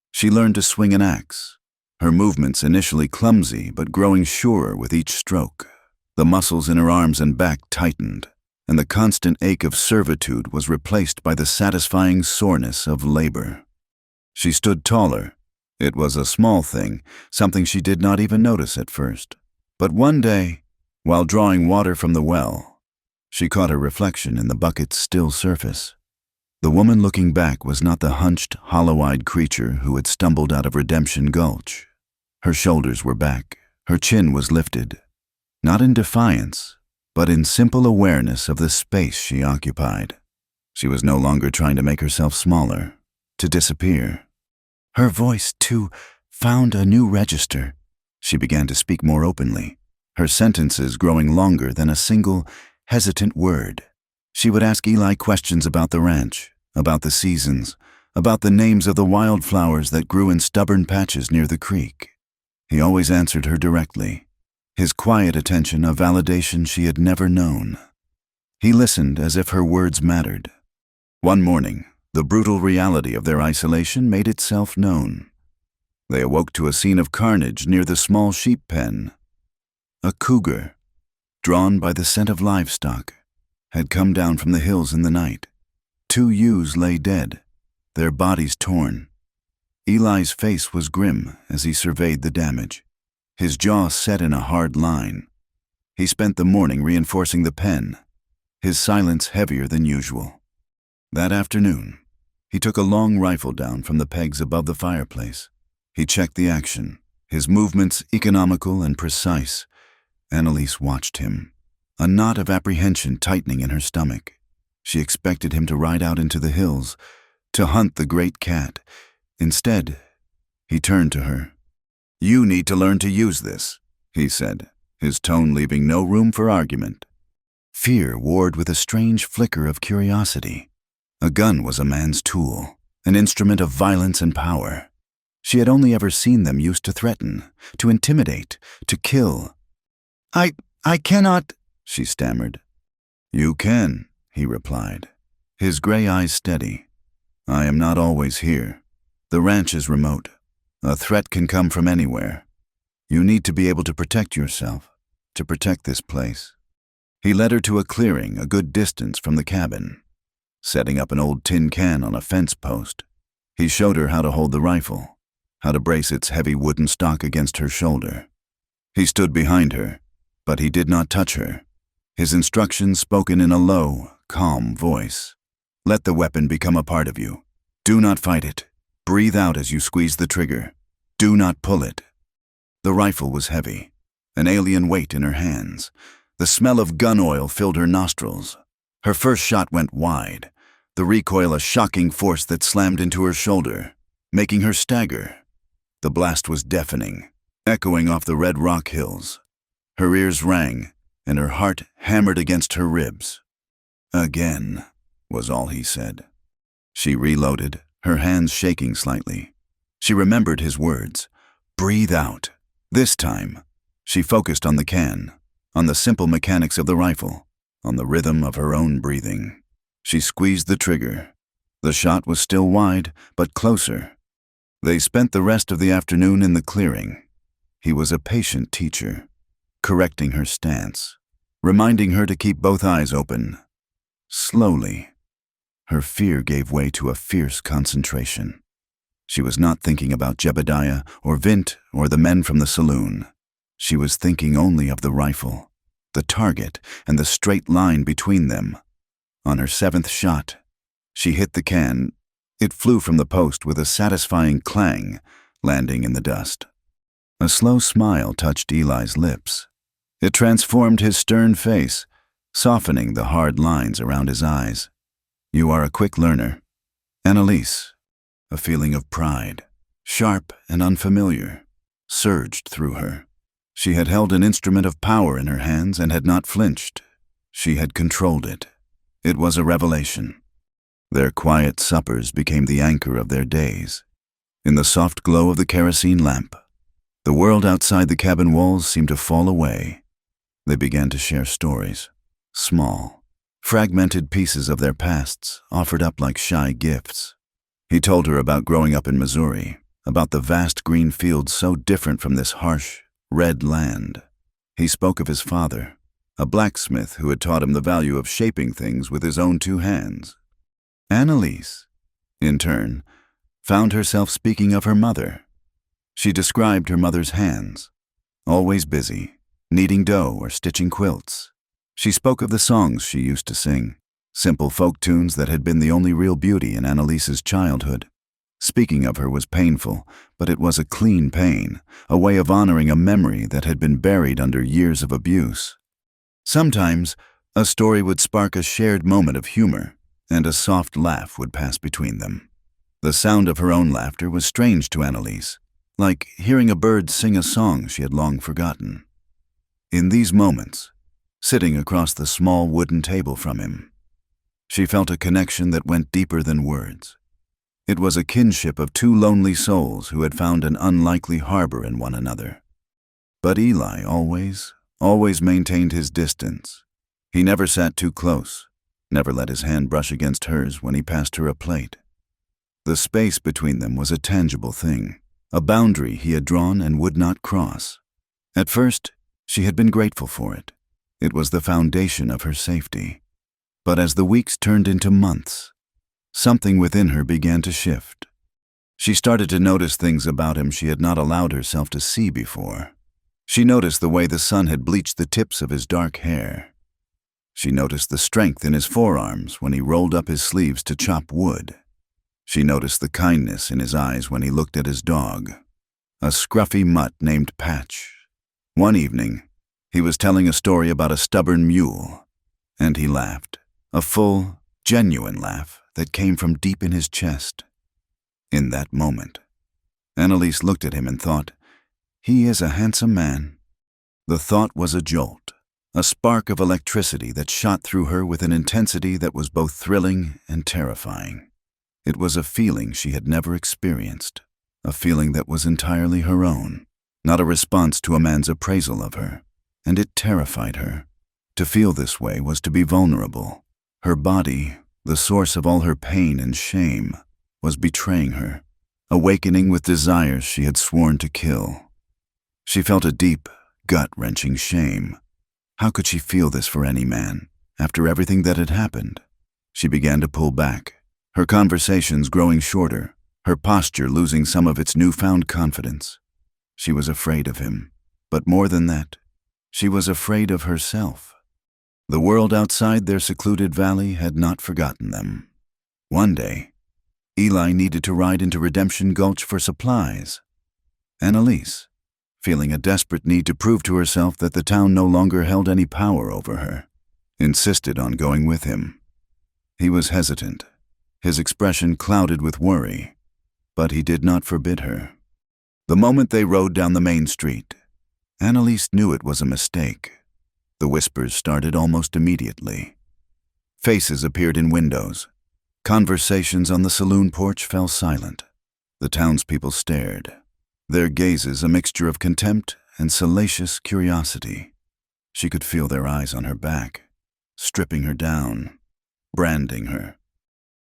She learned to swing an axe, her movements initially clumsy but growing surer with each stroke. The muscles in her arms and back tightened, and the constant ache of servitude was replaced by the satisfying soreness of labor. She stood taller. It was a small thing, something she did not even notice at first. But one day, while drawing water from the well, she caught her reflection in the bucket's still surface. The woman looking back was not the hunched, hollow-eyed creature who had stumbled out of Redemption Gulch. Her shoulders were back, her chin was lifted, not in defiance, but in simple awareness of the space she occupied. She was no longer trying to make herself smaller, to disappear. Her voice, too, found a new register. She began to speak more openly, her sentences growing longer than a single, hesitant word. She would ask Eli questions about the ranch, about the seasons, about the names of the wildflowers that grew in stubborn patches near the creek. He always answered her directly, his quiet attention a validation she had never known. He listened as if her words mattered. One morning, the brutal reality of their isolation made itself known. They awoke to a scene of carnage near the small sheep pen. A cougar, drawn by the scent of livestock, had come down from the hills in the night. 2 ewes lay dead, their bodies torn. Eli's face was grim as he surveyed the damage, his jaw set in a hard line. He spent the morning reinforcing the pen, his silence heavier than usual. That afternoon, he took a long rifle down from the pegs above the fireplace. He checked the action, his movements economical and precise. Annalise watched him, a knot of apprehension tightening in her stomach. She expected him to ride out into the hills, to hunt the great cat. Instead, he turned to her. "You need to learn to use this," he said, his tone leaving no room for argument. Fear warred with a strange flicker of curiosity. A gun was a man's tool, an instrument of violence and power. She had only ever seen them used to threaten, to intimidate, to kill. I cannot," she stammered. "You can," he replied, his gray eyes steady. "I am not always here. The ranch is remote. A threat can come from anywhere. You need to be able to protect yourself, to protect this place." He led her to a clearing a good distance from the cabin. Setting up an old tin can on a fence post, he showed her how to hold the rifle, how to brace its heavy wooden stock against her shoulder. He stood behind her, but he did not touch her, his instructions spoken in a low, calm voice. "Let the weapon become a part of you. Do not fight it. Breathe out as you squeeze the trigger. Do not pull it." The rifle was heavy, an alien weight in her hands. The smell of gun oil filled her nostrils. Her first shot went wide, the recoil a shocking force that slammed into her shoulder, making her stagger. The blast was deafening, echoing off the red rock hills. Her ears rang, and her heart hammered against her ribs. "Again," was all he said. She reloaded, her hands shaking slightly. She remembered his words. Breathe out. This time, she focused on the can, on the simple mechanics of the rifle, on the rhythm of her own breathing. She squeezed the trigger. The shot was still wide, but closer. They spent the rest of the afternoon in the clearing. He was a patient teacher, correcting her stance, reminding her to keep both eyes open, Slowly, her fear gave way to a fierce concentration. She was not thinking about Jebediah or Vint or the men from the saloon. She was thinking only of the rifle, the target, and the straight line between them. On her 7th shot, she hit the can. It flew from the post with a satisfying clang, landing in the dust. A slow smile touched Eli's lips. It transformed his stern face, softening the hard lines around his eyes. "You are a quick learner." Annalise, a feeling of pride, sharp and unfamiliar, surged through her. She had held an instrument of power in her hands and had not flinched. She had controlled it. It was a revelation. Their quiet suppers became the anchor of their days. In the soft glow of the kerosene lamp, the world outside the cabin walls seemed to fall away. They began to share stories, small, fragmented pieces of their pasts offered up like shy gifts. He told her about growing up in Missouri, about the vast green fields so different from this harsh, red land. He spoke of his father, a blacksmith who had taught him the value of shaping things with his own 2 hands. Annalise, in turn, found herself speaking of her mother. She described her mother's hands, always busy, kneading dough or stitching quilts. She spoke of the songs she used to sing, simple folk tunes that had been the only real beauty in Annalise's childhood. Speaking of her was painful, but it was a clean pain, a way of honoring a memory that had been buried under years of abuse. Sometimes, a story would spark a shared moment of humor, and a soft laugh would pass between them. The sound of her own laughter was strange to Annalise, like hearing a bird sing a song she had long forgotten. In these moments, sitting across the small wooden table from him, she felt a connection that went deeper than words. It was a kinship of 2 lonely souls who had found an unlikely harbor in one another. But Eli always maintained his distance. He never sat too close, never let his hand brush against hers when he passed her a plate. The space between them was a tangible thing, a boundary he had drawn and would not cross. At first, she had been grateful for it. It was the foundation of her safety. But as the weeks turned into months, something within her began to shift. She started to notice things about him she had not allowed herself to see before. She noticed the way the sun had bleached the tips of his dark hair. She noticed the strength in his forearms when he rolled up his sleeves to chop wood. She noticed the kindness in his eyes when he looked at his dog, a scruffy mutt named Patch. One evening, he was telling a story about a stubborn mule, and he laughed, a full, genuine laugh that came from deep in his chest. In that moment, Annalise looked at him and thought, "He is a handsome man." The thought was a jolt, a spark of electricity that shot through her with an intensity that was both thrilling and terrifying. It was a feeling she had never experienced, a feeling that was entirely her own, not a response to a man's appraisal of her, and it terrified her. To feel this way was to be vulnerable. Her body, the source of all her pain and shame, was betraying her, awakening with desires she had sworn to kill. She felt a deep, gut-wrenching shame. How could she feel this for any man, after everything that had happened? She began to pull back, her conversations growing shorter, her posture losing some of its newfound confidence. She was afraid of him, but more than that, she was afraid of herself. The world outside their secluded valley had not forgotten them. One day, Eli needed to ride into Redemption Gulch for supplies. Annalise, feeling a desperate need to prove to herself that the town no longer held any power over her, insisted on going with him. He was hesitant, his expression clouded with worry, but he did not forbid her. The moment they rode down the main street, Annalise knew it was a mistake. The whispers started almost immediately. Faces appeared in windows. Conversations on the saloon porch fell silent. The townspeople stared, their gazes a mixture of contempt and salacious curiosity. She could feel their eyes on her back, stripping her down, branding her.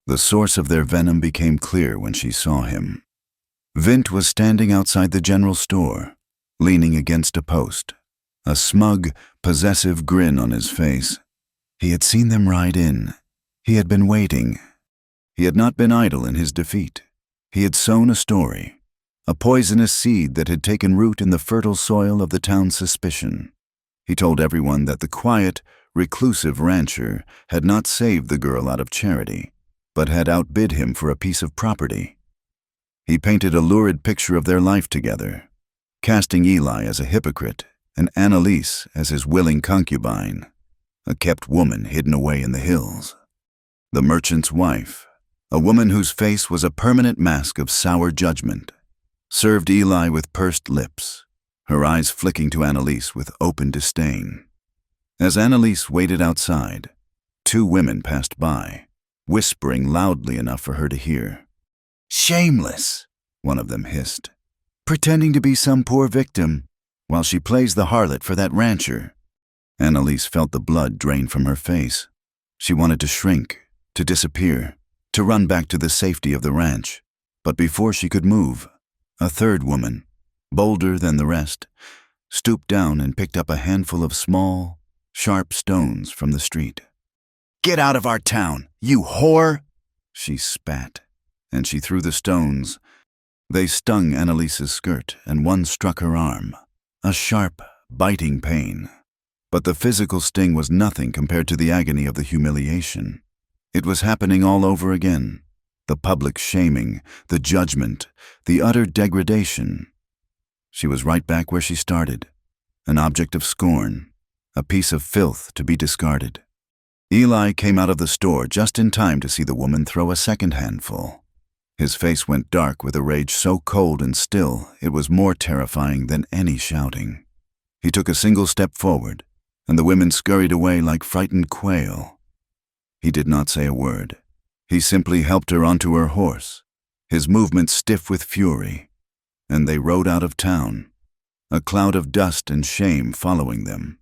The source of their venom became clear when she saw him. Vint was standing outside the general store, leaning against a post, a smug, possessive grin on his face. He had seen them ride in, He had been waiting. He had not been idle in his defeat. He had sown a story, a poisonous seed that had taken root in the fertile soil of the town's suspicion. He told everyone that the quiet, reclusive rancher had not saved the girl out of charity, but had outbid him for a piece of property. He painted a lurid picture of their life together, casting Eli as a hypocrite and Annalise as his willing concubine, a kept woman hidden away in the hills. The merchant's wife, a woman whose face was a permanent mask of sour judgment, served Eli with pursed lips, her eyes flicking to Annalise with open disdain. As Annalise waited outside, two women passed by, whispering loudly enough for her to hear. Shameless, one of them hissed, pretending to be some poor victim while she plays the harlot for that rancher. Annalise felt the blood drain from her face. She wanted to shrink, to disappear, to run back to the safety of the ranch. But before she could move, a third woman, bolder than the rest, stooped down and picked up a handful of small, sharp stones from the street. Get out of our town, you whore! She spat, and she threw the stones. They stung Annalise's skirt, and one struck her arm, a sharp, biting pain. But the physical sting was nothing compared to the agony of the humiliation. It was happening all over again. The public shaming, the judgment, the utter degradation. She was right back where she started, an object of scorn, a piece of filth to be discarded. Eli came out of the store just in time to see the woman throw a second handful. His face went dark with a rage so cold and still it was more terrifying than any shouting. He took a single step forward, and the women scurried away like frightened quail. He did not say a word. He simply helped her onto her horse, his movements stiff with fury, and they rode out of town, a cloud of dust and shame following them.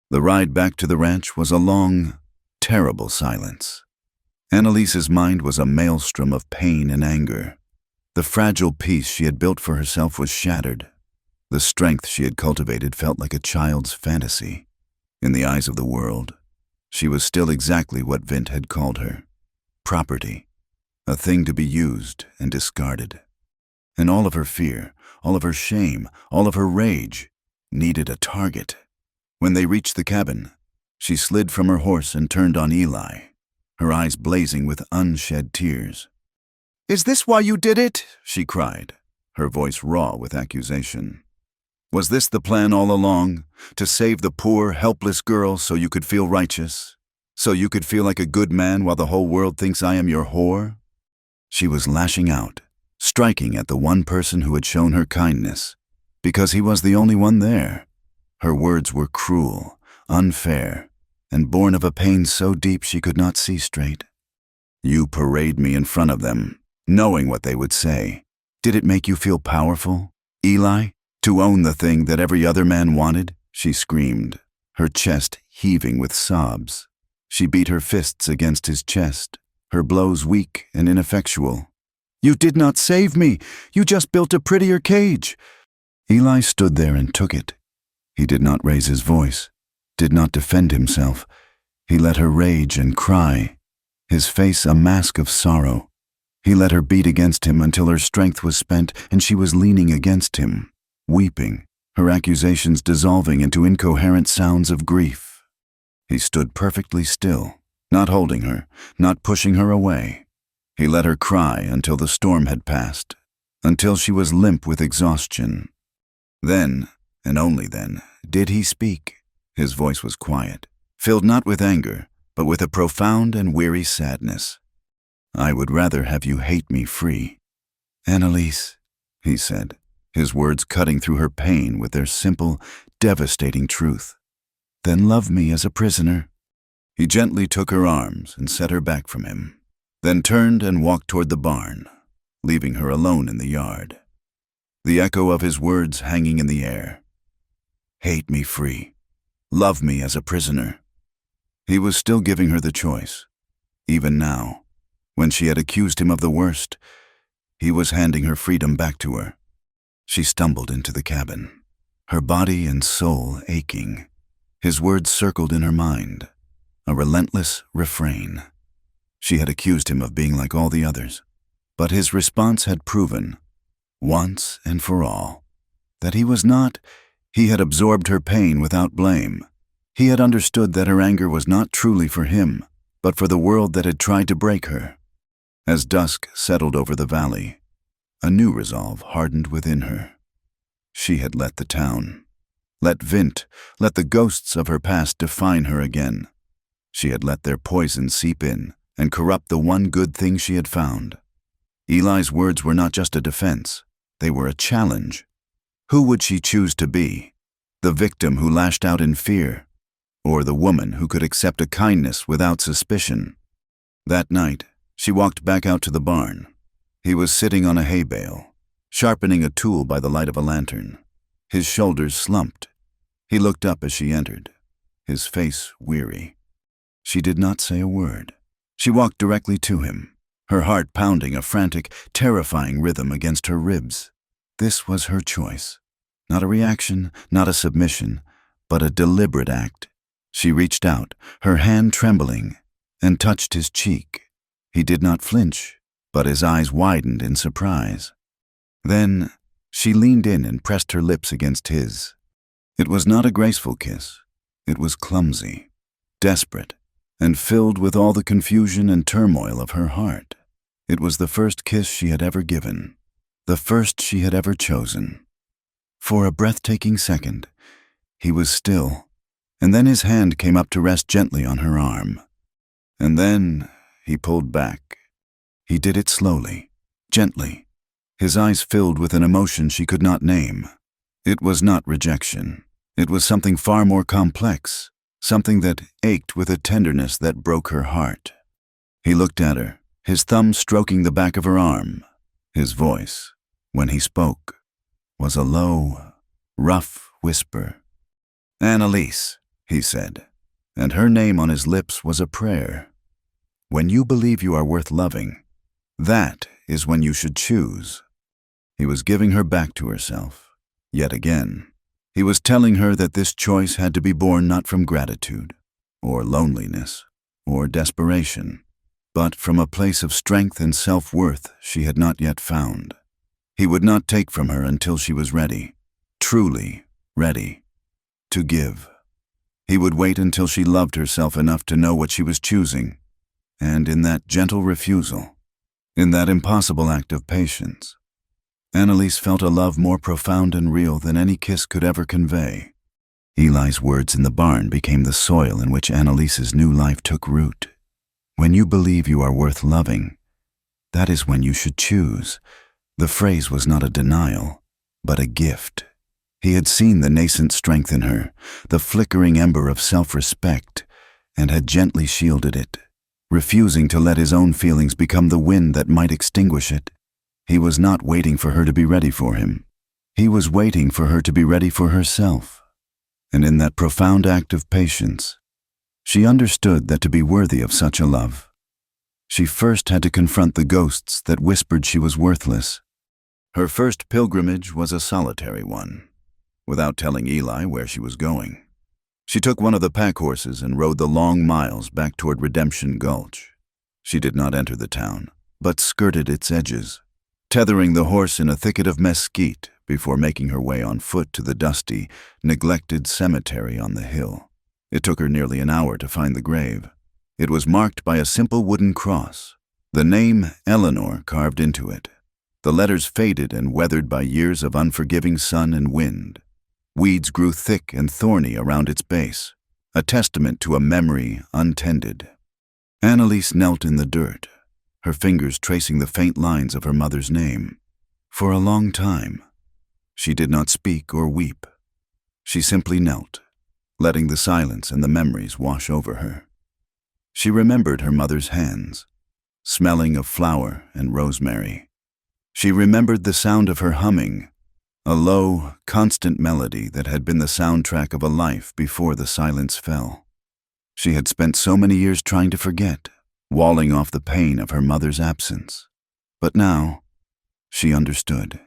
The ride back to the ranch was a long, terrible silence. Annalise's mind was a maelstrom of pain and anger. The fragile peace she had built for herself was shattered. The strength she had cultivated felt like a child's fantasy. In the eyes of the world, she was still exactly what Vint had called her. Property, a thing to be used and discarded. And all of her fear, all of her shame, all of her rage needed a target. When they reached the cabin, she slid from her horse and turned on Eli, her eyes blazing with unshed tears. "Is this why you did it?" she cried, her voice raw with accusation. "Was this the plan all along, to save the poor, helpless girl so you could feel righteous? So you could feel like a good man while the whole world thinks I am your whore?" She was lashing out, striking at the one person who had shown her kindness, because he was the only one there. Her words were cruel, unfair, and born of a pain so deep she could not see straight. "You parade me in front of them, knowing what they would say. Did it make you feel powerful, Eli, to own the thing that every other man wanted?" she screamed, her chest heaving with sobs. She beat her fists against his chest, her blows weak and ineffectual. "You did not save me. You just built a prettier cage." Eli stood there and took it. He did not raise his voice, did not defend himself. He let her rage and cry, his face a mask of sorrow. He let her beat against him until her strength was spent and she was leaning against him, weeping, her accusations dissolving into incoherent sounds of grief. He stood perfectly still, not holding her, not pushing her away. He let her cry until the storm had passed, until she was limp with exhaustion. Then, and only then, did he speak. His voice was quiet, filled not with anger, but with a profound and weary sadness. "I would rather have you hate me free." "Annalise," he said, his words cutting through her pain with their simple, devastating truth. "Then love me as a prisoner." He gently took her arms and set her back from him, then turned and walked toward the barn, leaving her alone in the yard. The echo of his words hanging in the air. "Hate me free. Love me as a prisoner." He was still giving her the choice. Even now, when she had accused him of the worst, he was handing her freedom back to her. She stumbled into the cabin, her body and soul aching. His words circled in her mind, a relentless refrain. She had accused him of being like all the others. But his response had proven, once and for all, that he was not. He had absorbed her pain without blame. He had understood that her anger was not truly for him, but for the world that had tried to break her. As dusk settled over the valley, a new resolve hardened within her. She had let the town, let the ghosts of her past define her again. She had let their poison seep in and corrupt the one good thing she had found. Eli's words were not just a defense, they were a challenge. Who would she choose to be? The victim who lashed out in fear, or the woman who could accept a kindness without suspicion? That night, she walked back out to the barn. He was sitting on a hay bale, sharpening a tool by the light of a lantern. His shoulders slumped. He looked up as she entered, his face weary. She did not say a word. She walked directly to him, her heart pounding a frantic, terrifying rhythm against her ribs. This was her choice. Not a reaction, not a submission, but a deliberate act. She reached out, her hand trembling, and touched his cheek. He did not flinch, but his eyes widened in surprise. Then she leaned in and pressed her lips against his. It was not a graceful kiss. It was clumsy, desperate, and filled with all the confusion and turmoil of her heart. It was the first kiss she had ever given, the first she had ever chosen. For a breathtaking second, he was still, and then his hand came up to rest gently on her arm. And then he pulled back. He did it slowly, gently, his eyes filled with an emotion she could not name. It was not rejection. It was something far more complex, something that ached with a tenderness that broke her heart. He looked at her, his thumb stroking the back of her arm. His voice, when he spoke, was a low, rough whisper. "Annalise," he said, and her name on his lips was a prayer. "When you believe you are worth loving, that is when you should choose." He was giving her back to herself, yet again. He was telling her that this choice had to be born not from gratitude, or loneliness, or desperation, but from a place of strength and self-worth she had not yet found. He would not take from her until she was ready, truly ready, to give. He would wait until she loved herself enough to know what she was choosing, and in that gentle refusal, in that impossible act of patience, Annalise felt a love more profound and real than any kiss could ever convey. Eli's words in the barn became the soil in which Annalise's new life took root. When you believe you are worth loving, that is when you should choose. The phrase was not a denial, but a gift. He had seen the nascent strength in her, the flickering ember of self-respect, and had gently shielded it, refusing to let his own feelings become the wind that might extinguish it. He was not waiting for her to be ready for him. He was waiting for her to be ready for herself. And in that profound act of patience, she understood that to be worthy of such a love, she first had to confront the ghosts that whispered she was worthless. Her first pilgrimage was a solitary one, without telling Eli where she was going. She took one of the pack horses and rode the long miles back toward Redemption Gulch. She did not enter the town, but skirted its edges, tethering the horse in a thicket of mesquite before making her way on foot to the dusty, neglected cemetery on the hill. It took her nearly an hour to find the grave. It was marked by a simple wooden cross, the name Eleanor carved into it, the letters faded and weathered by years of unforgiving sun and wind. Weeds grew thick and thorny around its base, a testament to a memory untended. Annalise knelt in the dirt, her fingers tracing the faint lines of her mother's name. For a long time, she did not speak or weep. She simply knelt, letting the silence and the memories wash over her. She remembered her mother's hands, smelling of flower and rosemary. She remembered the sound of her humming, a low, constant melody that had been the soundtrack of a life before the silence fell. She had spent so many years trying to forget, walling off the pain of her mother's absence. But now, she understood.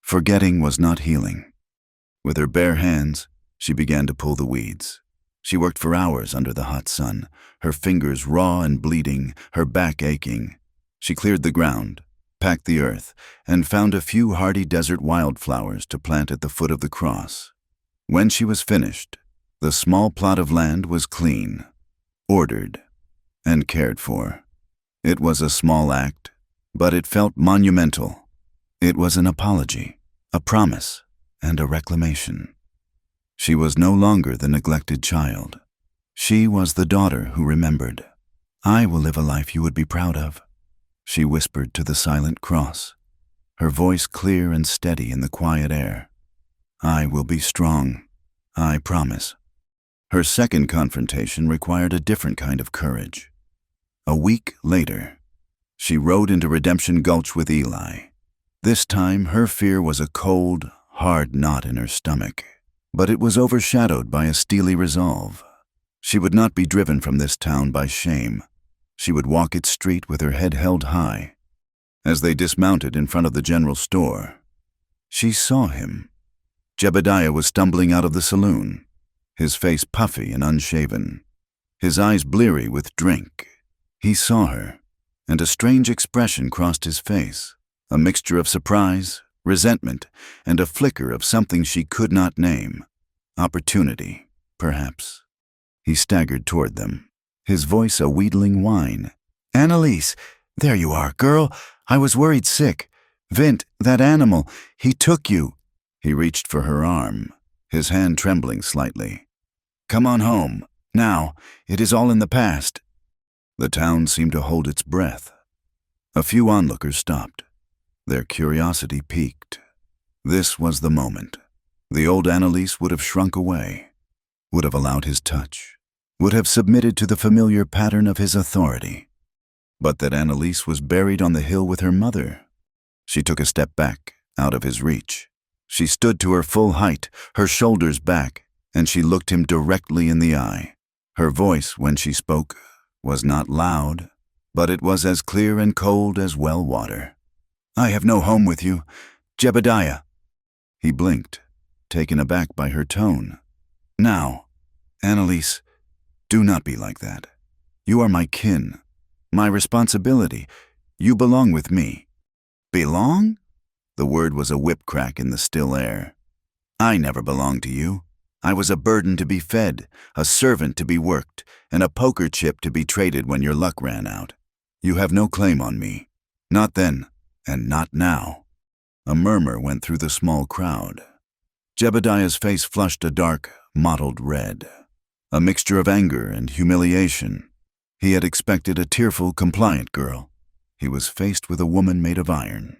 Forgetting was not healing. With her bare hands, she began to pull the weeds. She worked for hours under the hot sun, her fingers raw and bleeding, her back aching. She cleared the ground, packed the earth, and found a few hardy desert wildflowers to plant at the foot of the cross. When she was finished, the small plot of land was clean, ordered, and cared for. It was a small act, but it felt monumental. It was an apology, a promise, and a reclamation. She was no longer the neglected child. She was the daughter who remembered. "I will live a life you would be proud of," she whispered to the silent cross, her voice clear and steady in the quiet air. "I will be strong, I promise." Her second confrontation required a different kind of courage. A week later, she rode into Redemption Gulch with Eli. This time, her fear was a cold, hard knot in her stomach, but it was overshadowed by a steely resolve. She would not be driven from this town by shame. She would walk its street with her head held high. As they dismounted in front of the general store, she saw him. Jebediah was stumbling out of the saloon, his face puffy and unshaven, his eyes bleary with drink. He saw her, and a strange expression crossed his face, a mixture of surprise, resentment, and a flicker of something she could not name. Opportunity, perhaps. He staggered toward them, his voice a wheedling whine. "Annalise, there you are, girl. I was worried sick. Vint, that animal, he took you." He reached for her arm, his hand trembling slightly. "Come on home. Now, it is all in the past." The town seemed to hold its breath. A few onlookers stopped. Their curiosity piqued. This was the moment. The old Annalise would have shrunk away, would have allowed his touch, would have submitted to the familiar pattern of his authority. But that Annalise was buried on the hill with her mother. She took a step back, out of his reach. She stood to her full height, her shoulders back, and she looked him directly in the eye. Her voice, when she spoke, was not loud, but it was as clear and cold as well water. "I have no home with you, Jebediah." He blinked, taken aback by her tone. "Now, Annalise, do not be like that. You are my kin, my responsibility. You belong with me." "Belong?" The word was a whip crack in the still air. "I never belonged to you. I was a burden to be fed, a servant to be worked, and a poker chip to be traded when your luck ran out. You have no claim on me. Not then, and not now." A murmur went through the small crowd. Jebediah's face flushed a dark, mottled red, a mixture of anger and humiliation. He had expected a tearful, compliant girl. He was faced with a woman made of iron.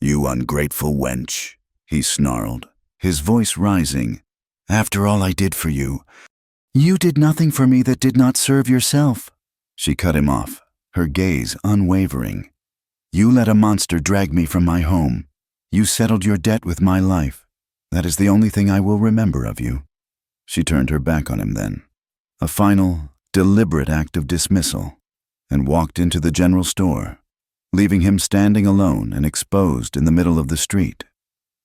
"You ungrateful wench," he snarled, his voice rising. "After all I did for you." "You did nothing for me that did not serve yourself." She cut him off, her gaze unwavering. "You let a monster drag me from my home. You settled your debt with my life. That is the only thing I will remember of you." She turned her back on him then, a final, deliberate act of dismissal, and walked into the general store, leaving him standing alone and exposed in the middle of the street.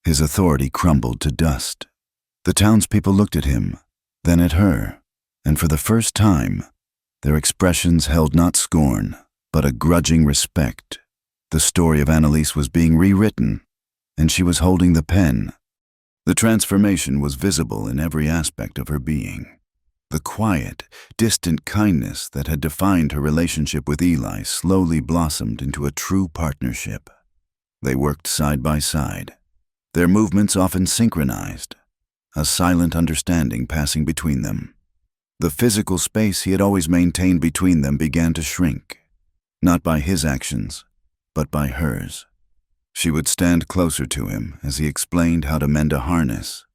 His authority crumbled to dust. The townspeople looked at him, then at her, and for the first time, their expressions held not scorn, but a grudging respect. The story of Annalise was being rewritten, and she was holding the pen. The transformation was visible in every aspect of her being. The quiet, distant kindness that had defined her relationship with Eli slowly blossomed into a true partnership. They worked side by side, their movements often synchronized, a silent understanding passing between them. The physical space he had always maintained between them began to shrink, not by his actions, but by hers. She would stand closer to him as he explained how to mend a harness,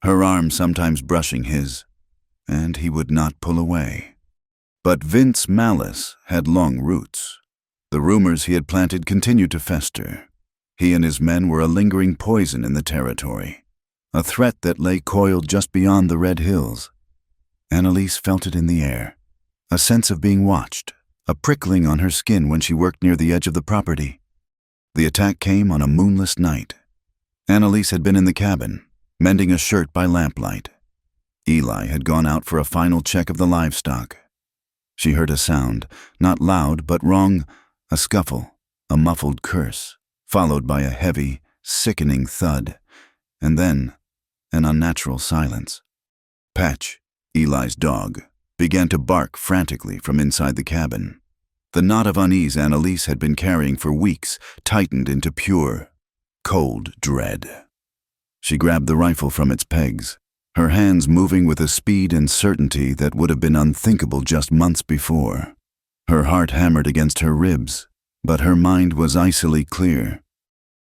her arm sometimes brushing his, and he would not pull away. But Vint's malice had long roots. The rumors he had planted continued to fester. He and his men were a lingering poison in the territory, a threat that lay coiled just beyond the red hills. Annalise felt it in the air, a sense of being watched, a prickling on her skin when she worked near the edge of the property. The attack came on a moonless night. Annalise had been in the cabin, mending a shirt by lamplight. Eli had gone out for a final check of the livestock. She heard a sound, not loud but wrong, a scuffle, a muffled curse, followed by a heavy, sickening thud, and then an unnatural silence. Patch, Eli's dog, began to bark frantically from inside the cabin. The knot of unease Annalise had been carrying for weeks tightened into pure, cold dread. She grabbed the rifle from its pegs, her hands moving with a speed and certainty that would have been unthinkable just months before. Her heart hammered against her ribs, but her mind was icily clear.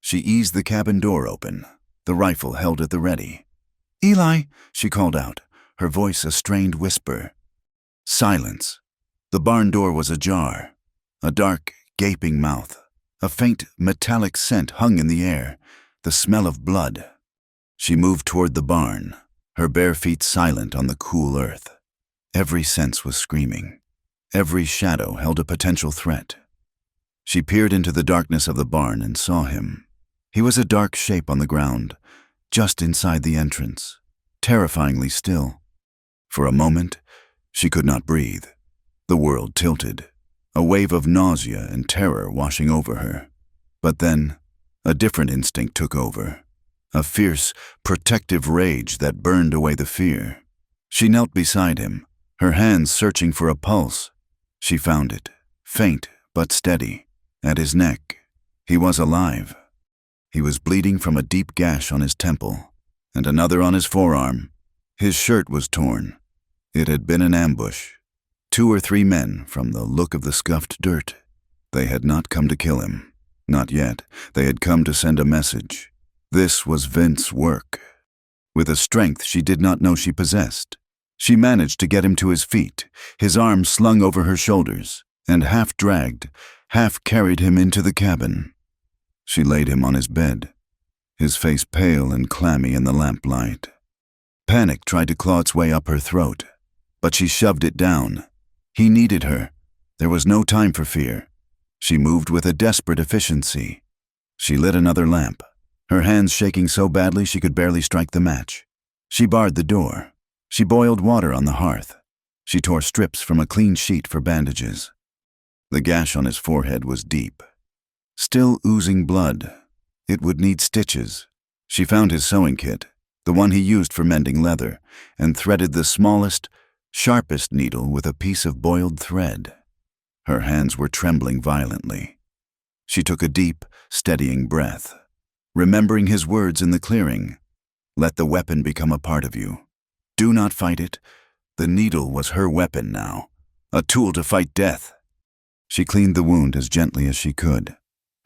She eased the cabin door open, the rifle held at the ready. "Eli," she called out, her voice a strained whisper. Silence. The barn door was ajar. A dark, gaping mouth. A faint, metallic scent hung in the air, the smell of blood. She moved toward the barn, her bare feet silent on the cool earth. Every sense was screaming. Every shadow held a potential threat. She peered into the darkness of the barn and saw him. He was a dark shape on the ground, just inside the entrance, terrifyingly still. For a moment, she could not breathe. The world tilted, a wave of nausea and terror washing over her. But then, a different instinct took over, a fierce, protective rage that burned away the fear. She knelt beside him, her hands searching for a pulse. She found it, faint but steady, at his neck. He was alive. He was bleeding from a deep gash on his temple, and another on his forearm. His shirt was torn. It had been an ambush. 2 or 3 men, from the look of the scuffed dirt. They had not come to kill him. Not yet. They had come to send a message. This was Vince's work. With a strength she did not know she possessed, she managed to get him to his feet, his arms slung over her shoulders, and half dragged, half carried him into the cabin. She laid him on his bed, his face pale and clammy in the lamplight. Panic tried to claw its way up her throat, but she shoved it down. He needed her. There was no time for fear. She moved with a desperate efficiency. She lit another lamp, her hands shaking so badly she could barely strike the match. She barred the door. She boiled water on the hearth. She tore strips from a clean sheet for bandages. The gash on his forehead was deep, still oozing blood. It would need stitches. She found his sewing kit, the one he used for mending leather, and threaded the smallest, sharpest needle with a piece of boiled thread. Her hands were trembling violently. She took a deep, steadying breath, remembering his words in the clearing. Let the weapon become a part of you. Do not fight it. The needle was her weapon now, a tool to fight death. She cleaned the wound as gently as she could,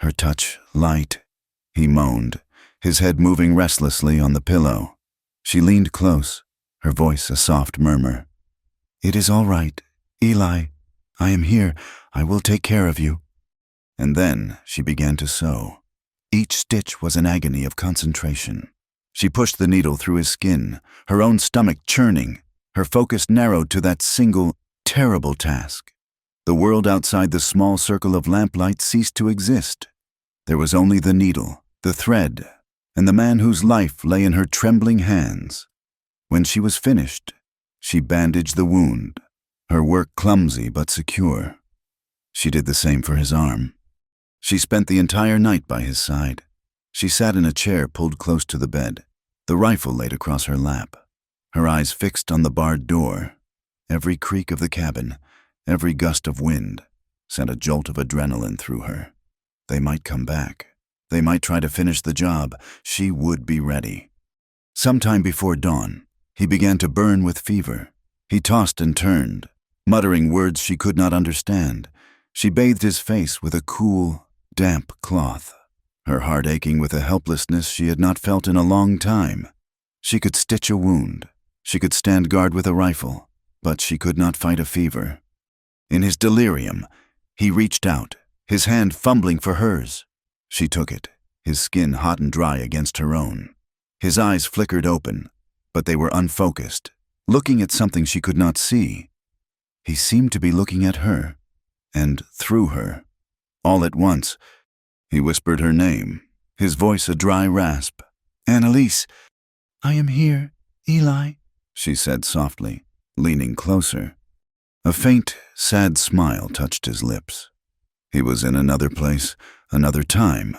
her touch light. He moaned, his head moving restlessly on the pillow. She leaned close, her voice a soft murmur. "It is all right, Eli. I am here. I will take care of you." And then she began to sew. Each stitch was an agony of concentration. She pushed the needle through his skin, her own stomach churning, her focus narrowed to that single, terrible task. The world outside the small circle of lamplight ceased to exist. There was only the needle, the thread, and the man whose life lay in her trembling hands. When she was finished, she bandaged the wound, her work clumsy but secure. She did the same for his arm. She spent the entire night by his side. She sat in a chair pulled close to the bed, the rifle laid across her lap, her eyes fixed on the barred door. Every creak of the cabin, every gust of wind, sent a jolt of adrenaline through her. They might come back. They might try to finish the job. She would be ready. Sometime before dawn, he began to burn with fever. He tossed and turned, muttering words she could not understand. She bathed his face with a cool, damp cloth, her heart aching with a helplessness she had not felt in a long time. She could stitch a wound. She could stand guard with a rifle, but she could not fight a fever. In his delirium, he reached out, his hand fumbling for hers. She took it, his skin hot and dry against her own. His eyes flickered open, but they were unfocused, looking at something she could not see. He seemed to be looking at her, and through her. All at once, he whispered her name, his voice a dry rasp. "Annalise." "I am here, Eli," she said softly, leaning closer. A faint, sad smile touched his lips. He was in another place, another time,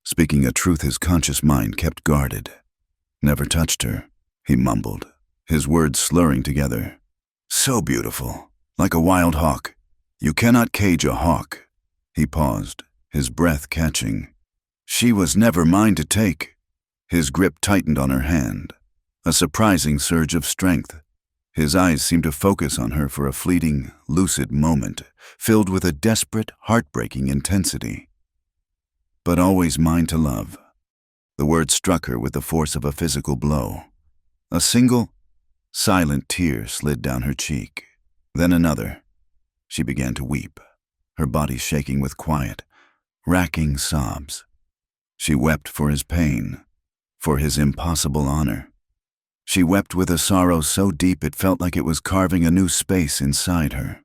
speaking a truth his conscious mind kept guarded. Never touched her, he mumbled, his words slurring together. So beautiful, like a wild hawk. You cannot cage a hawk. He paused, his breath catching. She was never mine to take. His grip tightened on her hand, a surprising surge of strength. His eyes seemed to focus on her for a fleeting, lucid moment, filled with a desperate, heartbreaking intensity. But always mine to love. The word struck her with the force of a physical blow. A single, silent tear slid down her cheek, then another. She began to weep, her body shaking with quiet, racking sobs. She wept for his pain, for his impossible honor. She wept with a sorrow so deep it felt like it was carving a new space inside her,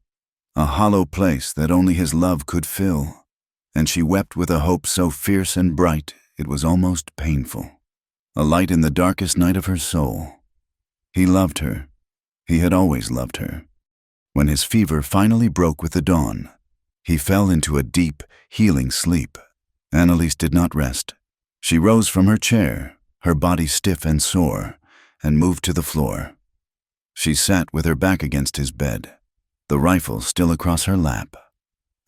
a hollow place that only his love could fill. And she wept with a hope so fierce and bright it was almost painful, a light in the darkest night of her soul. He loved her. He had always loved her. When his fever finally broke with the dawn, he fell into a deep, healing sleep. Annalise did not rest. She rose from her chair, her body stiff and sore, and moved to the floor. She sat with her back against his bed, the rifle still across her lap,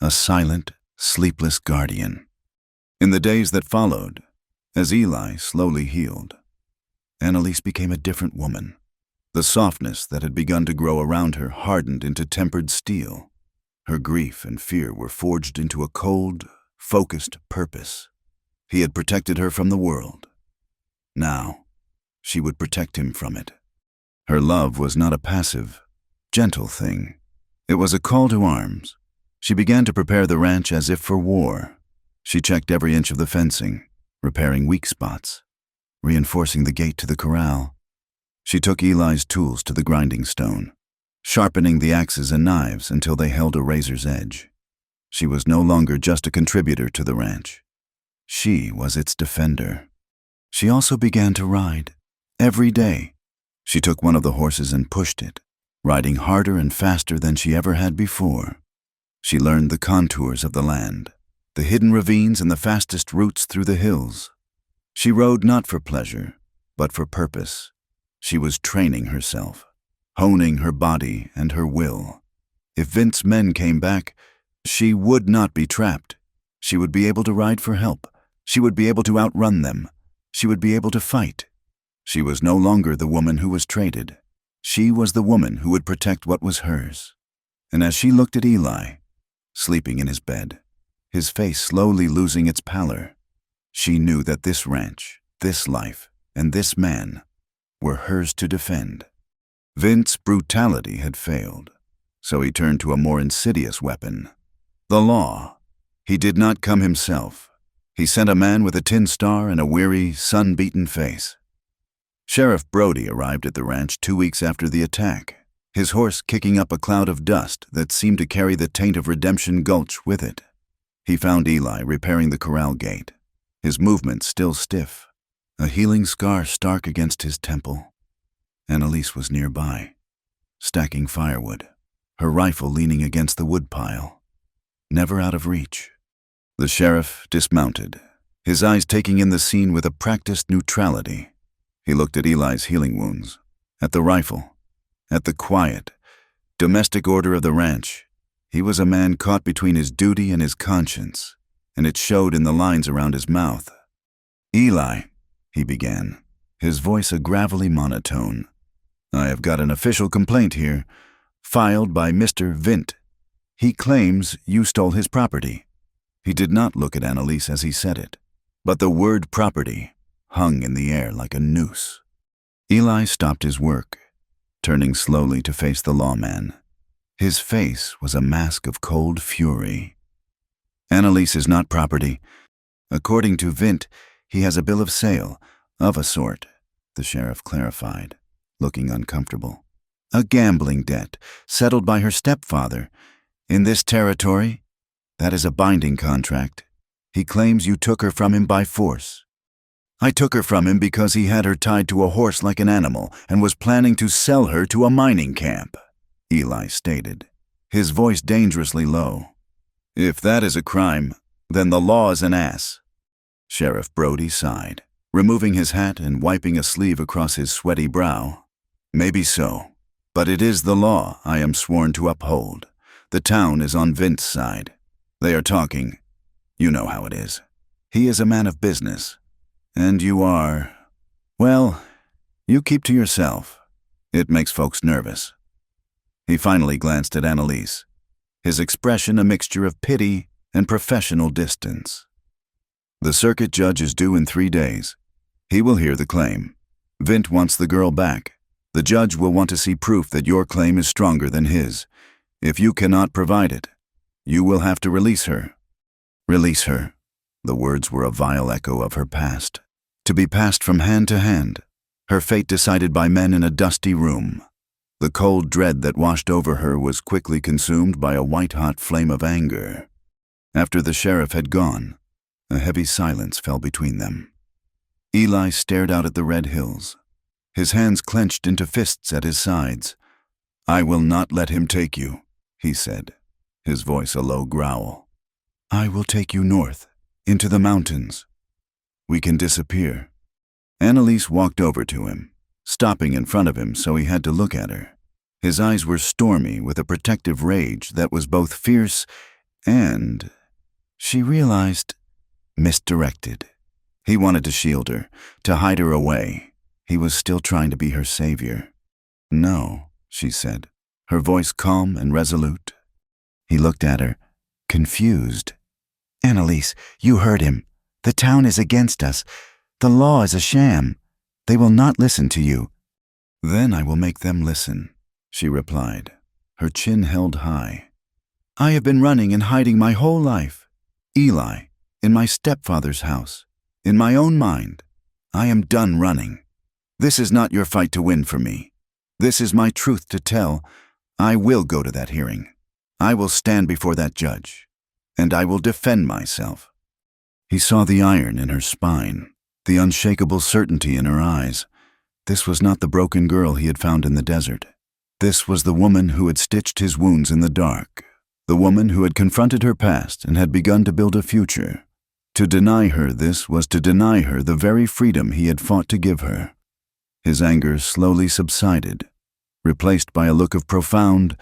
a silent, sleepless guardian. In the days that followed, as Eli slowly healed, Annalise became a different woman. The softness that had begun to grow around her hardened into tempered steel. Her grief and fear were forged into a cold, focused purpose. He had protected her from the world. Now, she would protect him from it. Her love was not a passive, gentle thing. It was a call to arms. She began to prepare the ranch as if for war. She checked every inch of the fencing, repairing weak spots, reinforcing the gate to the corral. She took Eli's tools to the grinding stone, sharpening the axes and knives until they held a razor's edge. She was no longer just a contributor to the ranch. She was its defender. She also began to ride. Every day, she took one of the horses and pushed it, riding harder and faster than she ever had before. She learned the contours of the land, the hidden ravines and the fastest routes through the hills. She rode not for pleasure, but for purpose. She was training herself, honing her body and her will. If Vince's men came back, she would not be trapped. She would be able to ride for help. She would be able to outrun them. She would be able to fight. She was no longer the woman who was traded. She was the woman who would protect what was hers. And as she looked at Eli, sleeping in his bed, his face slowly losing its pallor, she knew that this ranch, this life, and this man were hers to defend. Vince's brutality had failed, so he turned to a more insidious weapon, the law. He did not come himself. He sent a man with a tin star and a weary, sun-beaten face. Sheriff Brody arrived at the ranch 2 weeks after the attack, his horse kicking up a cloud of dust that seemed to carry the taint of Redemption Gulch with it. He found Eli repairing the corral gate, his movements still stiff, a healing scar stark against his temple. Annalise was nearby, stacking firewood, her rifle leaning against the woodpile, never out of reach. The sheriff dismounted, his eyes taking in the scene with a practiced neutrality. He looked at Eli's healing wounds, at the rifle, at the quiet, domestic order of the ranch. He was a man caught between his duty and his conscience, and it showed in the lines around his mouth. "Eli," he began, his voice a gravelly monotone, "I have got an official complaint here, filed by Mr. Vint. He claims you stole his property." He did not look at Annalise as he said it, but the word property hung in the air like a noose. Eli stopped his work, turning slowly to face the lawman. His face was a mask of cold fury. "Annalise is not property. According to Vint, he has a bill of sale, of a sort," the sheriff clarified, looking uncomfortable. "A gambling debt, settled by her stepfather. In this territory, that is a binding contract. He claims you took her from him by force." I took her from him because he had her tied to a horse like an animal and was planning to sell her to a mining camp," Eli stated, his voice dangerously low. "If that is a crime, then the law is an ass." Sheriff Brody sighed, removing his hat and wiping a sleeve across his sweaty brow. "Maybe so, but it is the law I am sworn to uphold. The town is on Vint's side. They are talking. You know how it is. He is a man of business. And you are, well, you keep to yourself. It makes folks nervous." He finally glanced at Annalise, his expression a mixture of pity and professional distance. "The circuit judge is due in 3 days. He will hear the claim. Vint wants the girl back. The judge will want to see proof that your claim is stronger than his. If you cannot provide it, you will have to release her." Release her. The words were a vile echo of her past. To be passed from hand to hand, her fate decided by men in a dusty room. The cold dread that washed over her was quickly consumed by a white-hot flame of anger. After the sheriff had gone, a heavy silence fell between them. Eli stared out at the red hills, his hands clenched into fists at his sides. "I will not let him take you," he said, his voice a low growl. "I will take you north, into the mountains. We can disappear." Annalise walked over to him, stopping in front of him so he had to look at her. His eyes were stormy with a protective rage that was both fierce and, she realized, misdirected. He wanted to shield her, to hide her away. He was still trying to be her savior. "No," she said, her voice calm and resolute. He looked at her, confused. "Annalise, you heard him. The town is against us. The law is a sham. They will not listen to you." "Then I will make them listen," she replied, her chin held high. "I have been running and hiding my whole life. Eli, in my stepfather's house, in my own mind. I am done running. This is not your fight to win for me. This is my truth to tell. I will go to that hearing. I will stand before that judge, and I will defend myself." He saw the iron in her spine, the unshakable certainty in her eyes. This was not the broken girl he had found in the desert. This was the woman who had stitched his wounds in the dark, the woman who had confronted her past and had begun to build a future. To deny her this was to deny her the very freedom he had fought to give her. His anger slowly subsided, replaced by a look of profound,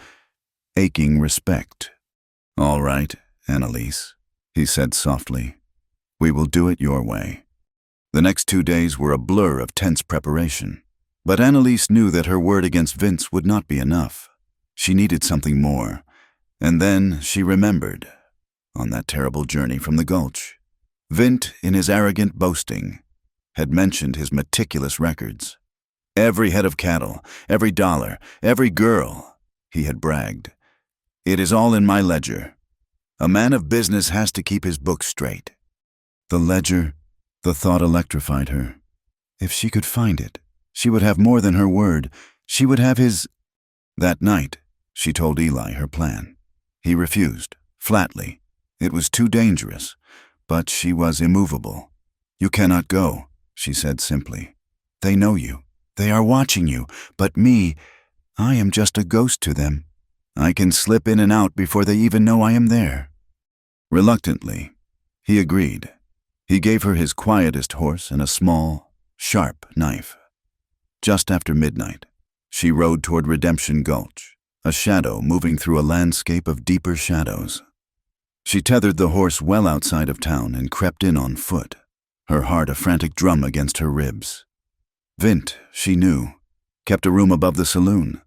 aching respect. "All right, Annalise," he said softly. "We will do it your way." The next 2 days were a blur of tense preparation, but Annalise knew that her word against Vince would not be enough. She needed something more, and then she remembered, on that terrible journey from the gulch, Vint, in his arrogant boasting, had mentioned his meticulous records. Every head of cattle, every dollar, every girl, he had bragged. "It is all in my ledger. A man of business has to keep his books straight." The ledger, the thought electrified her. If she could find it, she would have more than her word. She would have his... That night, she told Eli her plan. He refused, flatly. It was too dangerous, but she was immovable. "You cannot go," she said simply. "They know you. They are watching you. But me, I am just a ghost to them. I can slip in and out before they even know I am there." Reluctantly, he agreed. He gave her his quietest horse and a small, sharp knife. Just after midnight, she rode toward Redemption Gulch, a shadow moving through a landscape of deeper shadows. She tethered the horse well outside of town and crept in on foot, her heart a frantic drum against her ribs. Vint, she knew, kept a room above the saloon.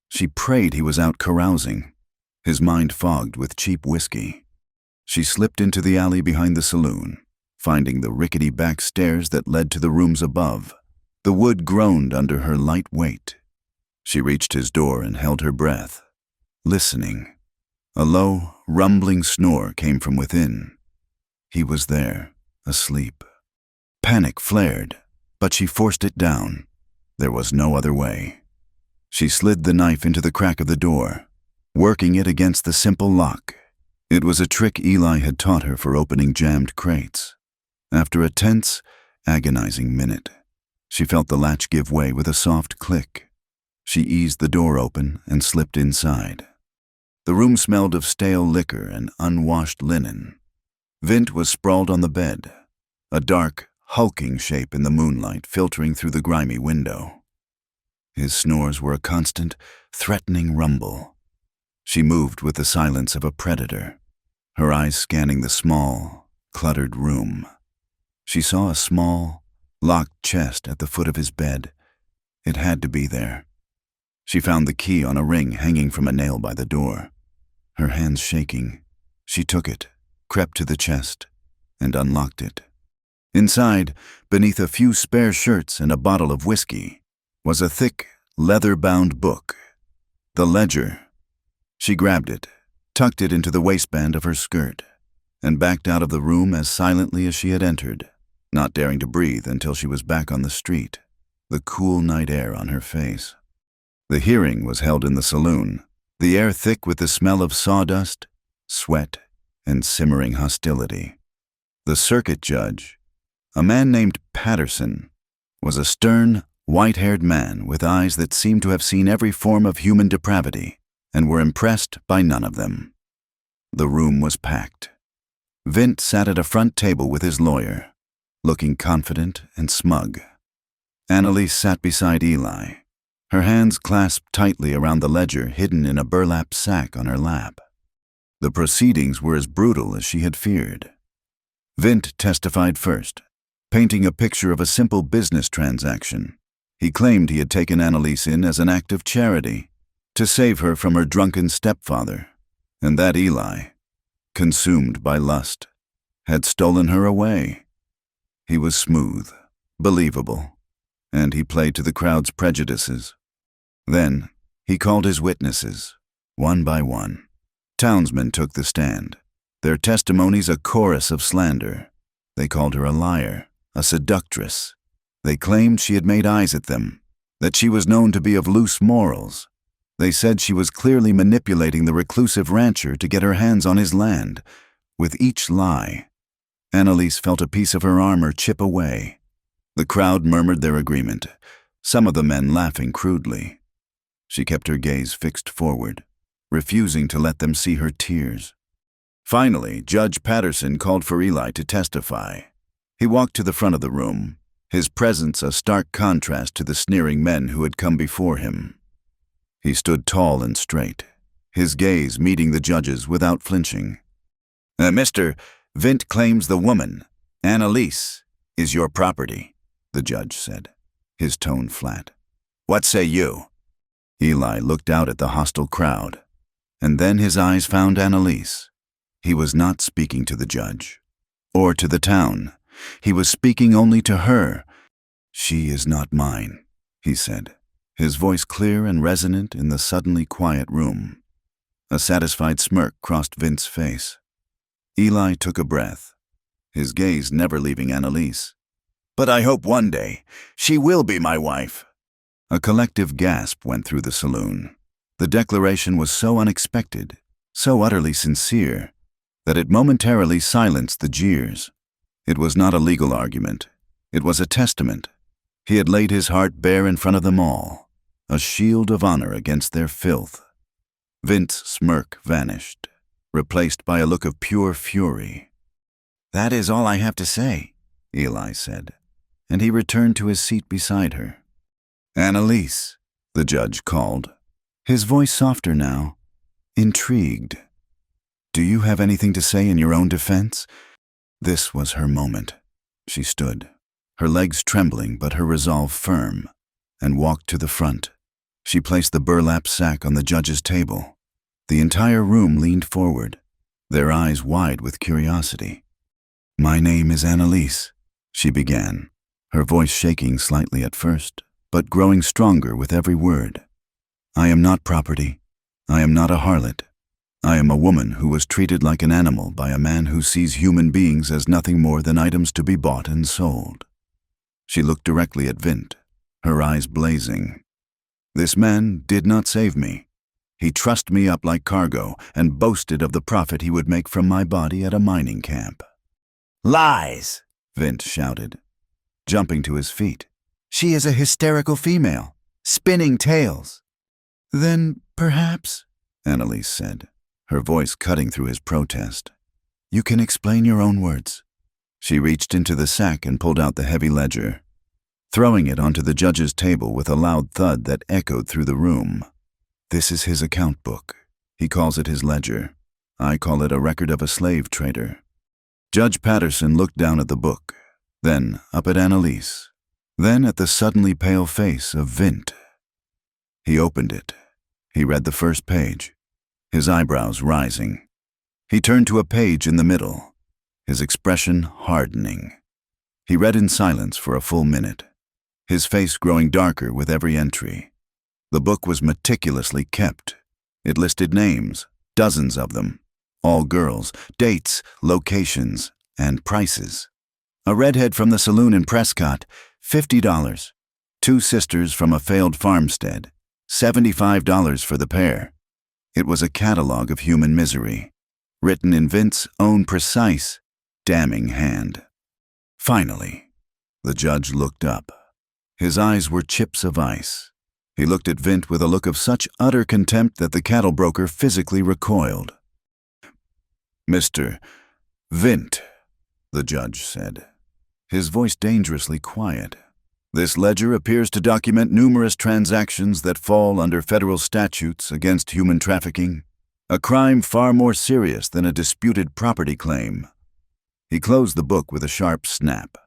She prayed he was out carousing, his mind fogged with cheap whiskey. She slipped into the alley behind the saloon, finding the rickety back stairs that led to the rooms above. The wood groaned under her light weight. She reached his door and held her breath, listening. A low, rumbling snore came from within. He was there, asleep. Panic flared, but she forced it down. There was no other way. She slid the knife into the crack of the door, working it against the simple lock. It was a trick Eli had taught her for opening jammed crates. After a tense, agonizing minute. She felt the latch give way with a soft click. She eased the door open and slipped inside. The room smelled of stale liquor and unwashed linen. Vint was sprawled on the bed, a dark, hulking shape in the moonlight filtering through the grimy window. His snores were a constant, threatening rumble. She moved with the silence of a predator, her eyes scanning the small, cluttered room. She saw a small, locked chest at the foot of his bed. It had to be there. She found the key on a ring hanging from a nail by the door. Her hands shaking, she took it, crept to the chest, and unlocked it. Inside, beneath a few spare shirts and a bottle of whiskey, was a thick, leather-bound book. The ledger. She grabbed it, tucked it into the waistband of her skirt, and backed out of the room as silently as she had entered, not daring to breathe until she was back on the street, the cool night air on her face. The hearing was held in the saloon, the air thick with the smell of sawdust, sweat, and simmering hostility. The circuit judge, a man named Patterson, was a stern, white-haired man with eyes that seemed to have seen every form of human depravity and were impressed by none of them. The room was packed. Vint sat at a front table with his lawyer, looking confident and smug. Annalise sat beside Eli, her hands clasped tightly around the ledger hidden in a burlap sack on her lap. The proceedings were as brutal as she had feared. Vint testified first, painting a picture of a simple business transaction. He claimed he had taken Annalise in as an act of charity, to save her from her drunken stepfather, and that Eli, consumed by lust, had stolen her away. He was smooth, believable, and he played to the crowd's prejudices. Then he called his witnesses, one by one. Townsmen took the stand, their testimonies a chorus of slander. They called her a liar, a seductress. They claimed she had made eyes at them, that she was known to be of loose morals. They said she was clearly manipulating the reclusive rancher to get her hands on his land. With each lie, Annalise felt a piece of her armor chip away. The crowd murmured their agreement, some of the men laughing crudely. She kept her gaze fixed forward, refusing to let them see her tears. Finally, Judge Patterson called for Eli to testify. He walked to the front of the room, his presence a stark contrast to the sneering men who had come before him. He stood tall and straight, his gaze meeting the judge's without flinching. Mr. Vint claims the woman, Annalise, is your property, the judge said, his tone flat. What say you? Eli looked out at the hostile crowd, and then his eyes found Annalise. He was not speaking to the judge, or to the town. He was speaking only to her. She is not mine, he said, his voice clear and resonant in the suddenly quiet room. A satisfied smirk crossed Vint's face. Eli took a breath, his gaze never leaving Annalise. But I hope one day she will be my wife. A collective gasp went through the saloon. The declaration was so unexpected, so utterly sincere, that it momentarily silenced the jeers. It was not a legal argument. It was a testament. He had laid his heart bare in front of them all, a shield of honor against their filth. Vint's smirk vanished, replaced by a look of pure fury. That is all I have to say, Eli said, and he returned to his seat beside her. Annalise, the judge called, his voice softer now, intrigued. Do you have anything to say in your own defense? This was her moment. She stood, her legs trembling but her resolve firm, and walked to the front. She placed the burlap sack on the judge's table. The entire room leaned forward, their eyes wide with curiosity. My name is Annalise, she began, her voice shaking slightly at first, but growing stronger with every word. I am not property. I am not a harlot. I am a woman who was treated like an animal by a man who sees human beings as nothing more than items to be bought and sold. She looked directly at Vint, her eyes blazing. This man did not save me. He trussed me up like cargo and boasted of the profit he would make from my body at a mining camp. Lies, Vint shouted. jumping to his feet. She is a hysterical female, spinning tales. Then, perhaps, Annalise said, her voice cutting through his protest, you can explain your own words. She reached into the sack and pulled out the heavy ledger, throwing it onto the judge's table with a loud thud that echoed through the room. This is his account book. He calls it his ledger. I call it a record of a slave trader. Judge Patterson looked down at the book, then up at Annalise, then at the suddenly pale face of Vint. He opened it. He read the first page, his eyebrows rising. He turned to a page in the middle, his expression hardening. He read in silence for a full minute, his face growing darker with every entry. The book was meticulously kept. It listed names, dozens of them, all girls, dates, locations, and prices. A redhead from the saloon in Prescott, $50. Two sisters from a failed farmstead, $75 for the pair. It was a catalog of human misery, written in Vint's own precise, damning hand. Finally, the judge looked up. His eyes were chips of ice. He looked at Vint with a look of such utter contempt that the cattle broker physically recoiled. Mr. Vint, the judge said, his voice dangerously quiet. This ledger appears to document numerous transactions that fall under federal statutes against human trafficking, a crime far more serious than a disputed property claim. He closed the book with a sharp snap.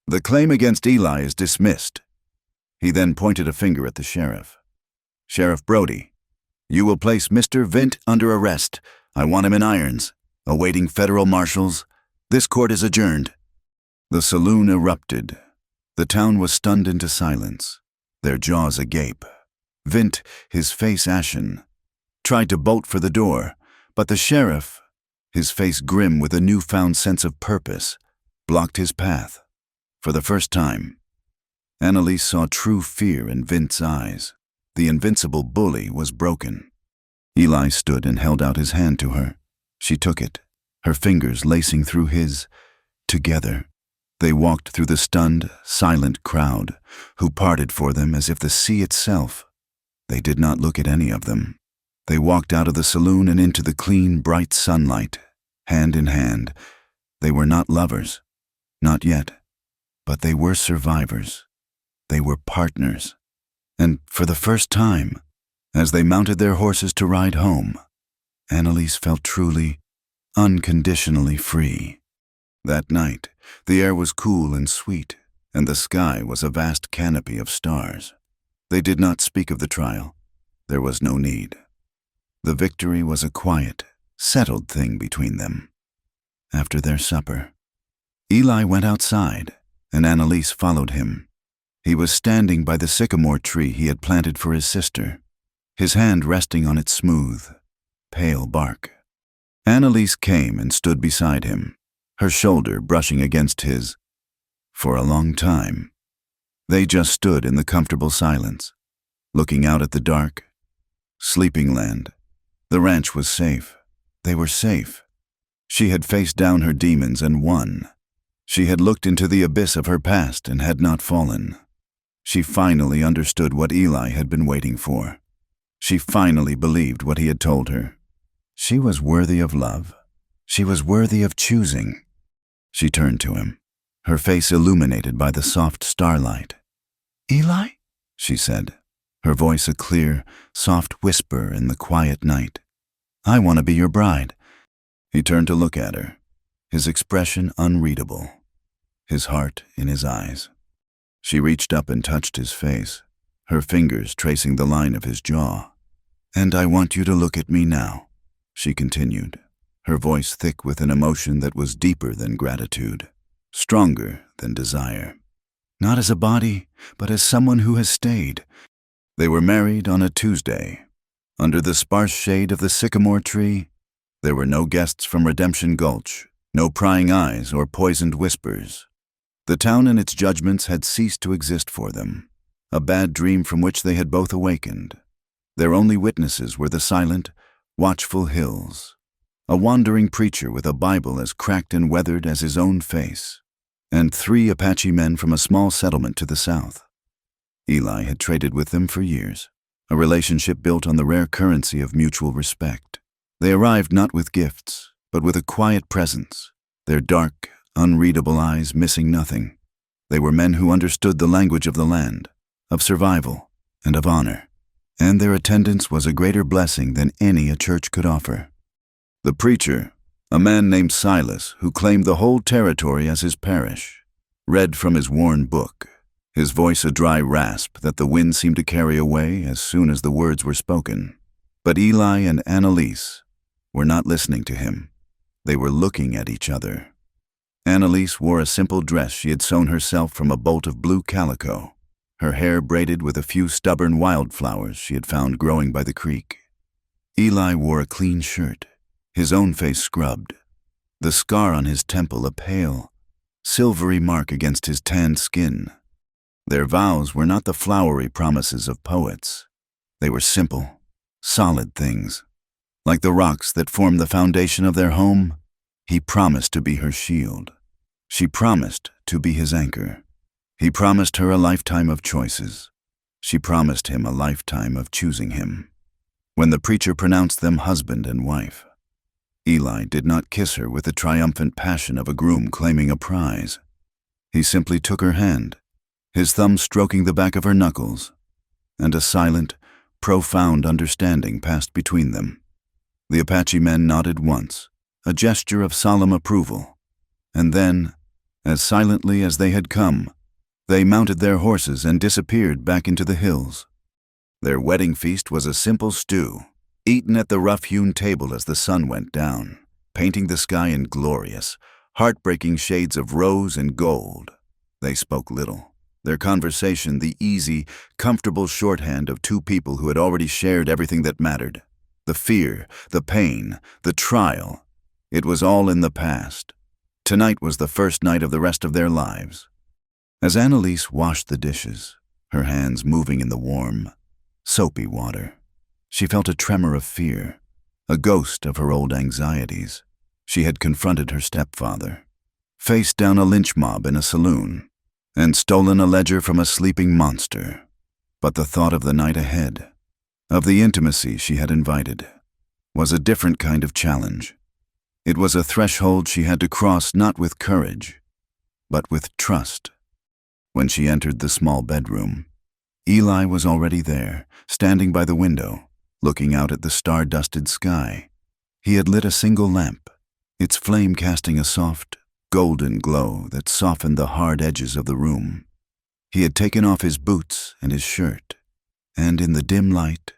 The claim against Eli is dismissed. He then pointed a finger at the sheriff. Sheriff Brody, you will place Mr. Vint under arrest. I want him in irons, awaiting federal marshals. This court is adjourned. The saloon erupted. The town was stunned into silence, their jaws agape. Vint, his face ashen, tried to bolt for the door, but the sheriff, his face grim with a newfound sense of purpose, blocked his path. For the first time, Annalise saw true fear in Vint's eyes. The invincible bully was broken. Eli stood and held out his hand to her. She took it, her fingers lacing through his, together. They walked through the stunned, silent crowd, who parted for them as if the sea itself. They did not look at any of them. They walked out of the saloon and into the clean, bright sunlight, hand in hand. They were not lovers, not yet, but they were survivors. They were partners. And for the first time, as they mounted their horses to ride home, Annalise felt truly, unconditionally free. That night, the air was cool and sweet, and the sky was a vast canopy of stars. They did not speak of the trial. There was no need. The victory was a quiet, settled thing between them. After their supper, Eli went outside, and Annalise followed him. He was standing by the sycamore tree he had planted for his sister, his hand resting on its smooth, pale bark. Annalise came and stood beside him, her shoulder brushing against his. For a long time, they just stood in the comfortable silence, looking out at the dark, sleeping land. The ranch was safe. They were safe. She had faced down her demons and won. She had looked into the abyss of her past and had not fallen. She finally understood what Eli had been waiting for. She finally believed what he had told her. She was worthy of love. She was worthy of choosing. She turned to him, her face illuminated by the soft starlight. "Eli?" she said, her voice a clear, soft whisper in the quiet night. "I want to be your bride." He turned to look at her, his expression unreadable, his heart in his eyes. She reached up and touched his face, her fingers tracing the line of his jaw. "And I want you to look at me now," she continued, her voice thick with an emotion that was deeper than gratitude, stronger than desire. "Not as a body, but as someone who has stayed." They were married on a Tuesday. Under the sparse shade of the sycamore tree, there were no guests from Redemption Gulch, no prying eyes or poisoned whispers. The town and its judgments had ceased to exist for them, a bad dream from which they had both awakened. Their only witnesses were the silent, watchful hills, a wandering preacher with a Bible as cracked and weathered as his own face, and 3 Apache men from a small settlement to the south. Eli had traded with them for years, a relationship built on the rare currency of mutual respect. They arrived not with gifts, but with a quiet presence, their dark, unreadable eyes missing nothing. They were men who understood the language of the land, of survival, and of honor, and their attendance was a greater blessing than any a church could offer. The preacher, a man named Silas, who claimed the whole territory as his parish, read from his worn book, his voice a dry rasp that the wind seemed to carry away as soon as the words were spoken. But Eli and Annalise were not listening to him. They were looking at each other. Annalise wore a simple dress she had sewn herself from a bolt of blue calico, her hair braided with a few stubborn wildflowers she had found growing by the creek. Eli wore a clean shirt, his own face scrubbed, the scar on his temple a pale, silvery mark against his tanned skin. Their vows were not the flowery promises of poets. They were simple, solid things. Like the rocks that formed the foundation of their home, he promised to be her shield. She promised to be his anchor. He promised her a lifetime of choices. She promised him a lifetime of choosing him. When the preacher pronounced them husband and wife, Eli did not kiss her with the triumphant passion of a groom claiming a prize. He simply took her hand, his thumb stroking the back of her knuckles, and a silent, profound understanding passed between them. The Apache men nodded once, a gesture of solemn approval, and then, as silently as they had come, they mounted their horses and disappeared back into the hills. Their wedding feast was a simple stew, eaten at the rough-hewn table as the sun went down, painting the sky in glorious, heartbreaking shades of rose and gold. They spoke little, their conversation the easy, comfortable shorthand of two people who had already shared everything that mattered. The fear, the pain, the trial, it was all in the past. Tonight was the first night of the rest of their lives. As Annalise washed the dishes, her hands moving in the warm, soapy water, she felt a tremor of fear, a ghost of her old anxieties. She had confronted her stepfather, faced down a lynch mob in a saloon, and stolen a ledger from a sleeping monster. But the thought of the night ahead, of the intimacy she had invited, was a different kind of challenge. It was a threshold she had to cross not with courage, but with trust. When she entered the small bedroom, Eli was already there, standing by the window, looking out at the star-dusted sky. He had lit a single lamp, its flame casting a soft, golden glow that softened the hard edges of the room. He had taken off his boots and his shirt, and in the dim light,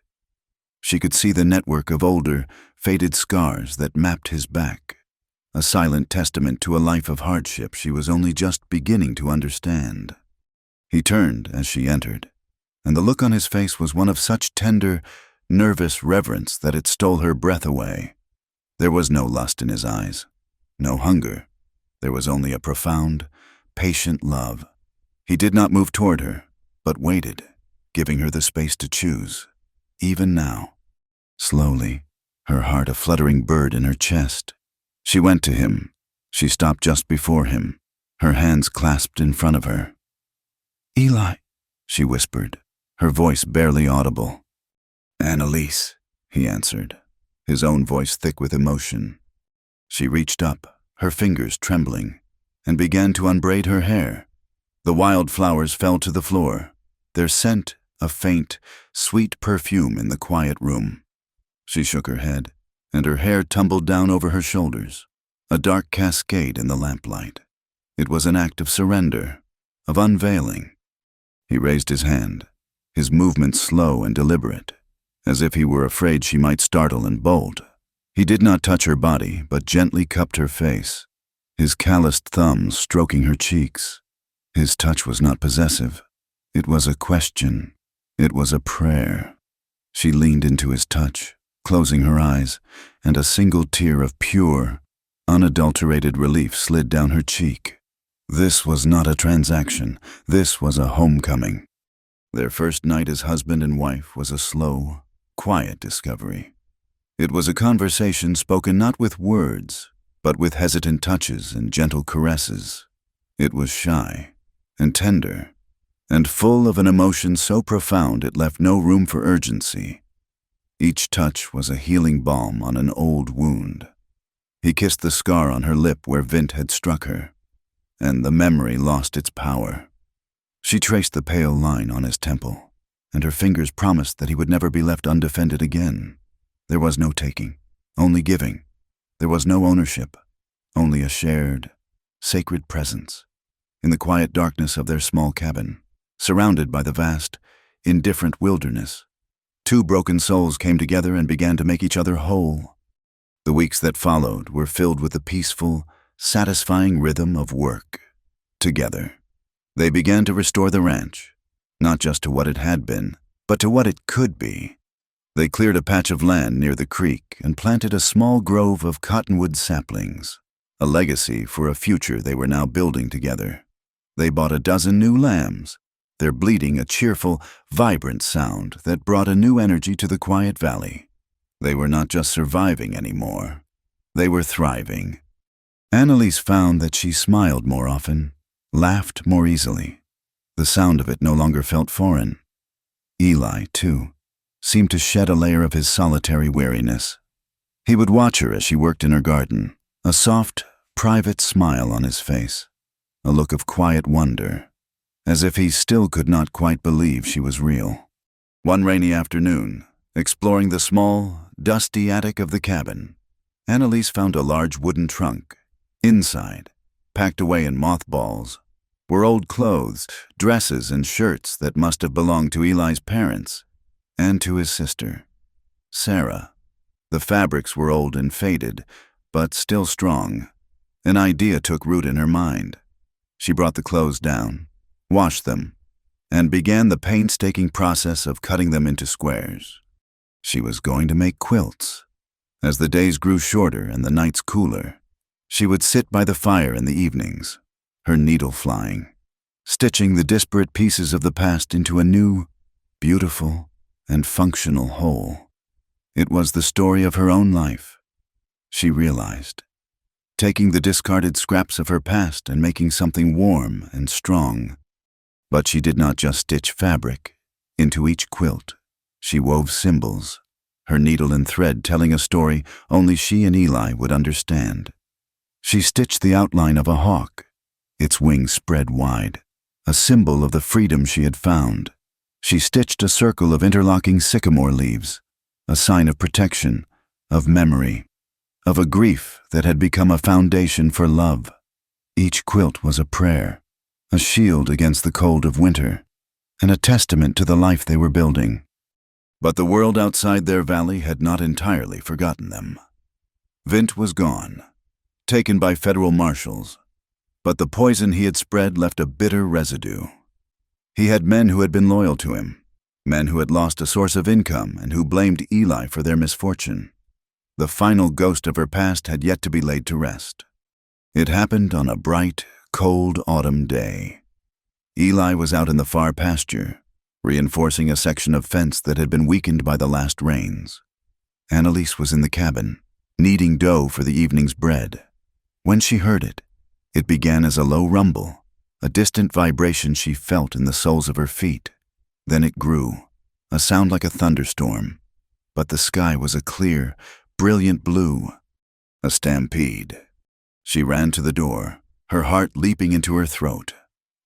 she could see the network of older, faded scars that mapped his back, a silent testament to a life of hardship she was only just beginning to understand. He turned as she entered, and the look on his face was one of such tender, nervous reverence that it stole her breath away. There was no lust in his eyes, no hunger. There was only a profound, patient love. He did not move toward her, but waited, giving her the space to choose. Even now, slowly, her heart a fluttering bird in her chest, she went to him. She stopped just before him, her hands clasped in front of her. "Eli," she whispered, her voice barely audible. "Annalise," he answered, his own voice thick with emotion. She reached up, her fingers trembling, and began to unbraid her hair. The wild flowers fell to the floor, their scent a faint, sweet perfume in the quiet room. She shook her head, and her hair tumbled down over her shoulders, a dark cascade in the lamplight. It was an act of surrender, of unveiling. He raised his hand, his movements slow and deliberate, as if he were afraid she might startle and bolt. He did not touch her body, but gently cupped her face, his calloused thumbs stroking her cheeks. His touch was not possessive. It was a question. It was a prayer. She leaned into his touch, closing her eyes, and a single tear of pure, unadulterated relief slid down her cheek. This was not a transaction. This was a homecoming. Their first night as husband and wife was a slow, quiet discovery. It was a conversation spoken not with words, but with hesitant touches and gentle caresses. It was shy and tender and full of an emotion so profound it left no room for urgency. Each touch was a healing balm on an old wound. He kissed the scar on her lip where Vint had struck her, and the memory lost its power. She traced the pale line on his temple, and her fingers promised that he would never be left undefended again. There was no taking, only giving. There was no ownership, only a shared, sacred presence. In the quiet darkness of their small cabin, surrounded by the vast, indifferent wilderness, two broken souls came together and began to make each other whole. The weeks that followed were filled with the peaceful, satisfying rhythm of work. Together, they began to restore the ranch, not just to what it had been, but to what it could be. They cleared a patch of land near the creek and planted a small grove of cottonwood saplings, a legacy for a future they were now building together. They bought a dozen new lambs, their bleating a cheerful, vibrant sound that brought a new energy to the quiet valley. They were not just surviving anymore. They were thriving. Annalise found that she smiled more often, laughed more easily. The sound of it no longer felt foreign. Eli, too, seemed to shed a layer of his solitary weariness. He would watch her as she worked in her garden, a soft, private smile on his face, a look of quiet wonder, as if he still could not quite believe she was real. One rainy afternoon, exploring the small, dusty attic of the cabin, Annalise found a large wooden trunk. Inside, packed away in mothballs, were old clothes, dresses, and shirts that must have belonged to Eli's parents and to his sister, Sarah. The fabrics were old and faded, but still strong. An idea took root in her mind. She brought the clothes down, washed them, and began the painstaking process of cutting them into squares. She was going to make quilts. As the days grew shorter and the nights cooler, she would sit by the fire in the evenings, her needle flying, stitching the disparate pieces of the past into a new, beautiful, and functional whole. It was the story of her own life, she realized, taking the discarded scraps of her past and making something warm and strong. But she did not just stitch fabric. Into each quilt, she wove symbols, her needle and thread telling a story only she and Eli would understand. She stitched the outline of a hawk, its wings spread wide, a symbol of the freedom she had found. She stitched a circle of interlocking sycamore leaves, a sign of protection, of memory, of a grief that had become a foundation for love. Each quilt was a prayer, a shield against the cold of winter, and a testament to the life they were building. But the world outside their valley had not entirely forgotten them. Vint was gone, taken by federal marshals, but the poison he had spread left a bitter residue. He had men who had been loyal to him, men who had lost a source of income and who blamed Eli for their misfortune. The final ghost of her past had yet to be laid to rest. It happened on a bright, cold autumn day. Eli was out in the far pasture, reinforcing a section of fence that had been weakened by the last rains. Annalise was in the cabin, kneading dough for the evening's bread. When she heard it, it began as a low rumble, a distant vibration she felt in the soles of her feet. Then it grew, a sound like a thunderstorm, but the sky was a clear, brilliant blue. A stampede. She ran to the door, her heart leaping into her throat.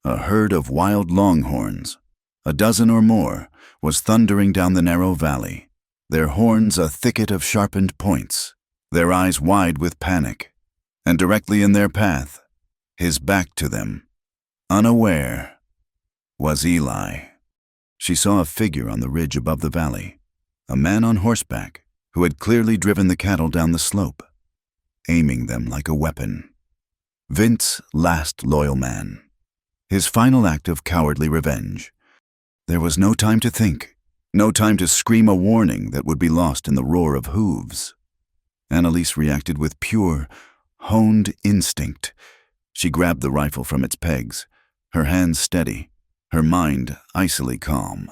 A herd of wild longhorns, a dozen or more, was thundering down the narrow valley, their horns a thicket of sharpened points, their eyes wide with panic. And directly in their path, his back to them, unaware, was Eli. She saw a figure on the ridge above the valley, a man on horseback who had clearly driven the cattle down the slope, aiming them like a weapon. Vint's last loyal man, his final act of cowardly revenge. There was no time to think, no time to scream a warning that would be lost in the roar of hooves. Annalise reacted with pure, honed instinct. She grabbed the rifle from its pegs, her hands steady, her mind icily calm.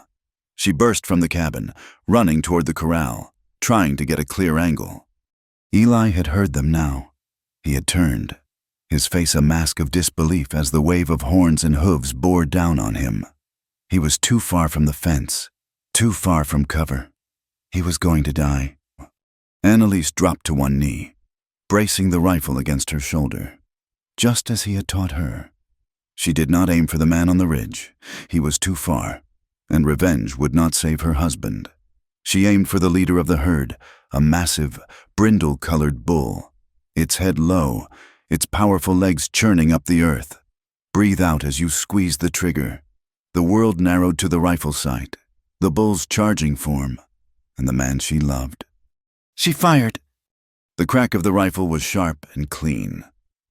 She burst from the cabin, running toward the corral, trying to get a clear angle. Eli had heard them now. He had turned, his face a mask of disbelief as the wave of horns and hooves bore down on him. He was too far from the fence, too far from cover. He was going to die. Annalise dropped to one knee, bracing the rifle against her shoulder, just as he had taught her. She did not aim for the man on the ridge. He was too far, and revenge would not save her husband. She aimed for the leader of the herd, a massive, brindle-colored bull, its head low, its powerful legs churning up the earth. Breathe out as you squeeze the trigger. The world narrowed to the rifle sight, the bull's charging form, and the man she loved. She fired. The crack of the rifle was sharp and clean.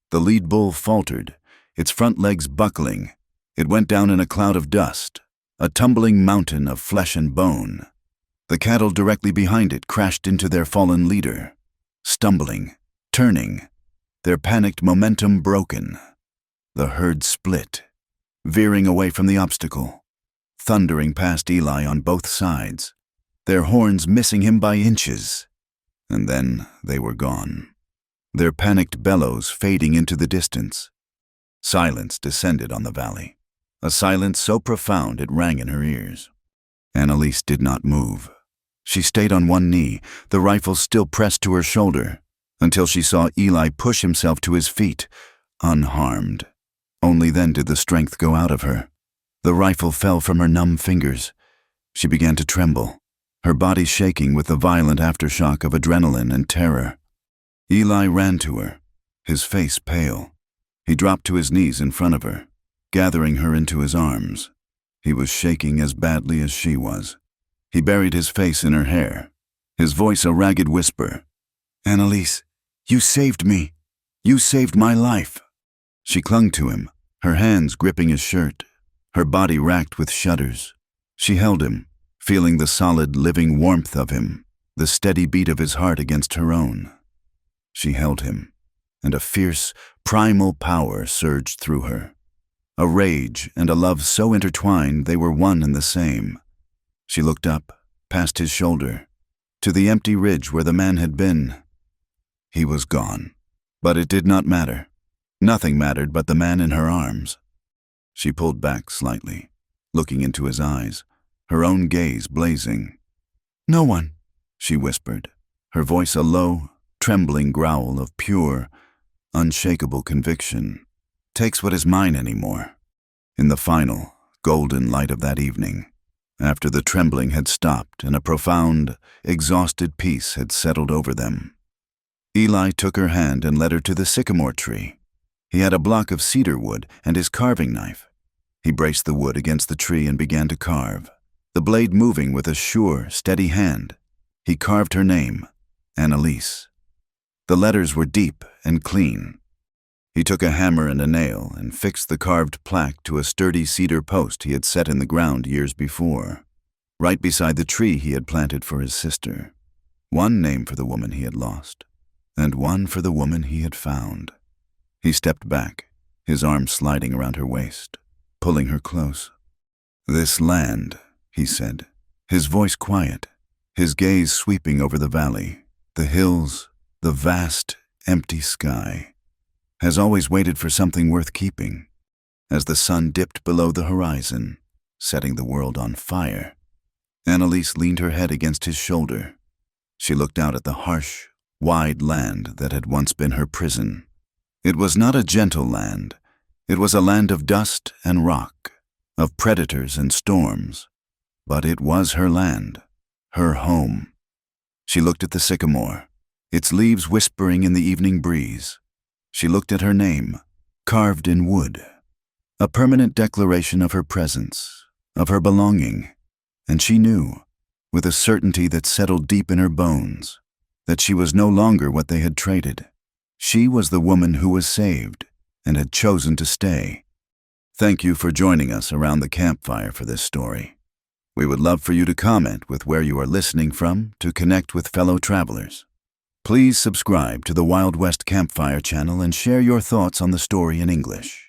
The lead bull faltered, its front legs buckling. It went down in a cloud of dust, a tumbling mountain of flesh and bone. The cattle directly behind it crashed into their fallen leader, stumbling, turning, their panicked momentum broken. The herd split, veering away from the obstacle, thundering past Eli on both sides, their horns missing him by inches. And then they were gone, their panicked bellows fading into the distance. Silence descended on the valley, a silence so profound it rang in her ears. Annalise did not move. She stayed on one knee, the rifle still pressed to her shoulder, until she saw Eli push himself to his feet, unharmed. Only then did the strength go out of her. The rifle fell from her numb fingers. She began to tremble, her body shaking with the violent aftershock of adrenaline and terror. Eli ran to her, his face pale. He dropped to his knees in front of her, gathering her into his arms. He was shaking as badly as she was. He buried his face in her hair, his voice a ragged whisper. "Annalise, you saved me. You saved my life." She clung to him, her hands gripping his shirt, her body racked with shudders. She held him, feeling the solid, living warmth of him, the steady beat of his heart against her own. She held him, and a fierce, primal power surged through her. A rage and a love so intertwined they were one and the same. She looked up, past his shoulder, to the empty ridge where the man had been. He was gone, but it did not matter. Nothing mattered but the man in her arms. She pulled back slightly, looking into his eyes, her own gaze blazing. "No one," she whispered, her voice a low, trembling growl of pure, unshakable conviction, "takes what is mine anymore." In the final, golden light of that evening, after the trembling had stopped and a profound, exhausted peace had settled over them, Eli took her hand and led her to the sycamore tree. He had a block of cedar wood and his carving knife. He braced the wood against the tree and began to carve, the blade moving with a sure, steady hand. He carved her name, Annalise. The letters were deep and clean. He took a hammer and a nail and fixed the carved plaque to a sturdy cedar post he had set in the ground years before, right beside the tree he had planted for his sister. One name for the woman he had lost, and one for the woman he had found. He stepped back, his arm sliding around her waist, pulling her close. "This land," he said, his voice quiet, his gaze sweeping over the valley, the hills, the vast, empty sky, has always waited for something worth keeping. As the sun dipped below the horizon, setting the world on fire, Annalise leaned her head against his shoulder. She looked out at the harsh, wide land that had once been her prison. It was not a gentle land. It was a land of dust and rock, of predators and storms. But it was her land, her home. She looked at the sycamore, its leaves whispering in the evening breeze. She looked at her name, carved in wood, a permanent declaration of her presence, of her belonging. And she knew, with a certainty that settled deep in her bones, that she was no longer what they had traded. She was the woman who was saved and had chosen to stay. Thank you for joining us around the campfire for this story. We would love for you to comment with where you are listening from to connect with fellow travelers. Please subscribe to the Wild West Campfire channel and share your thoughts on the story in English.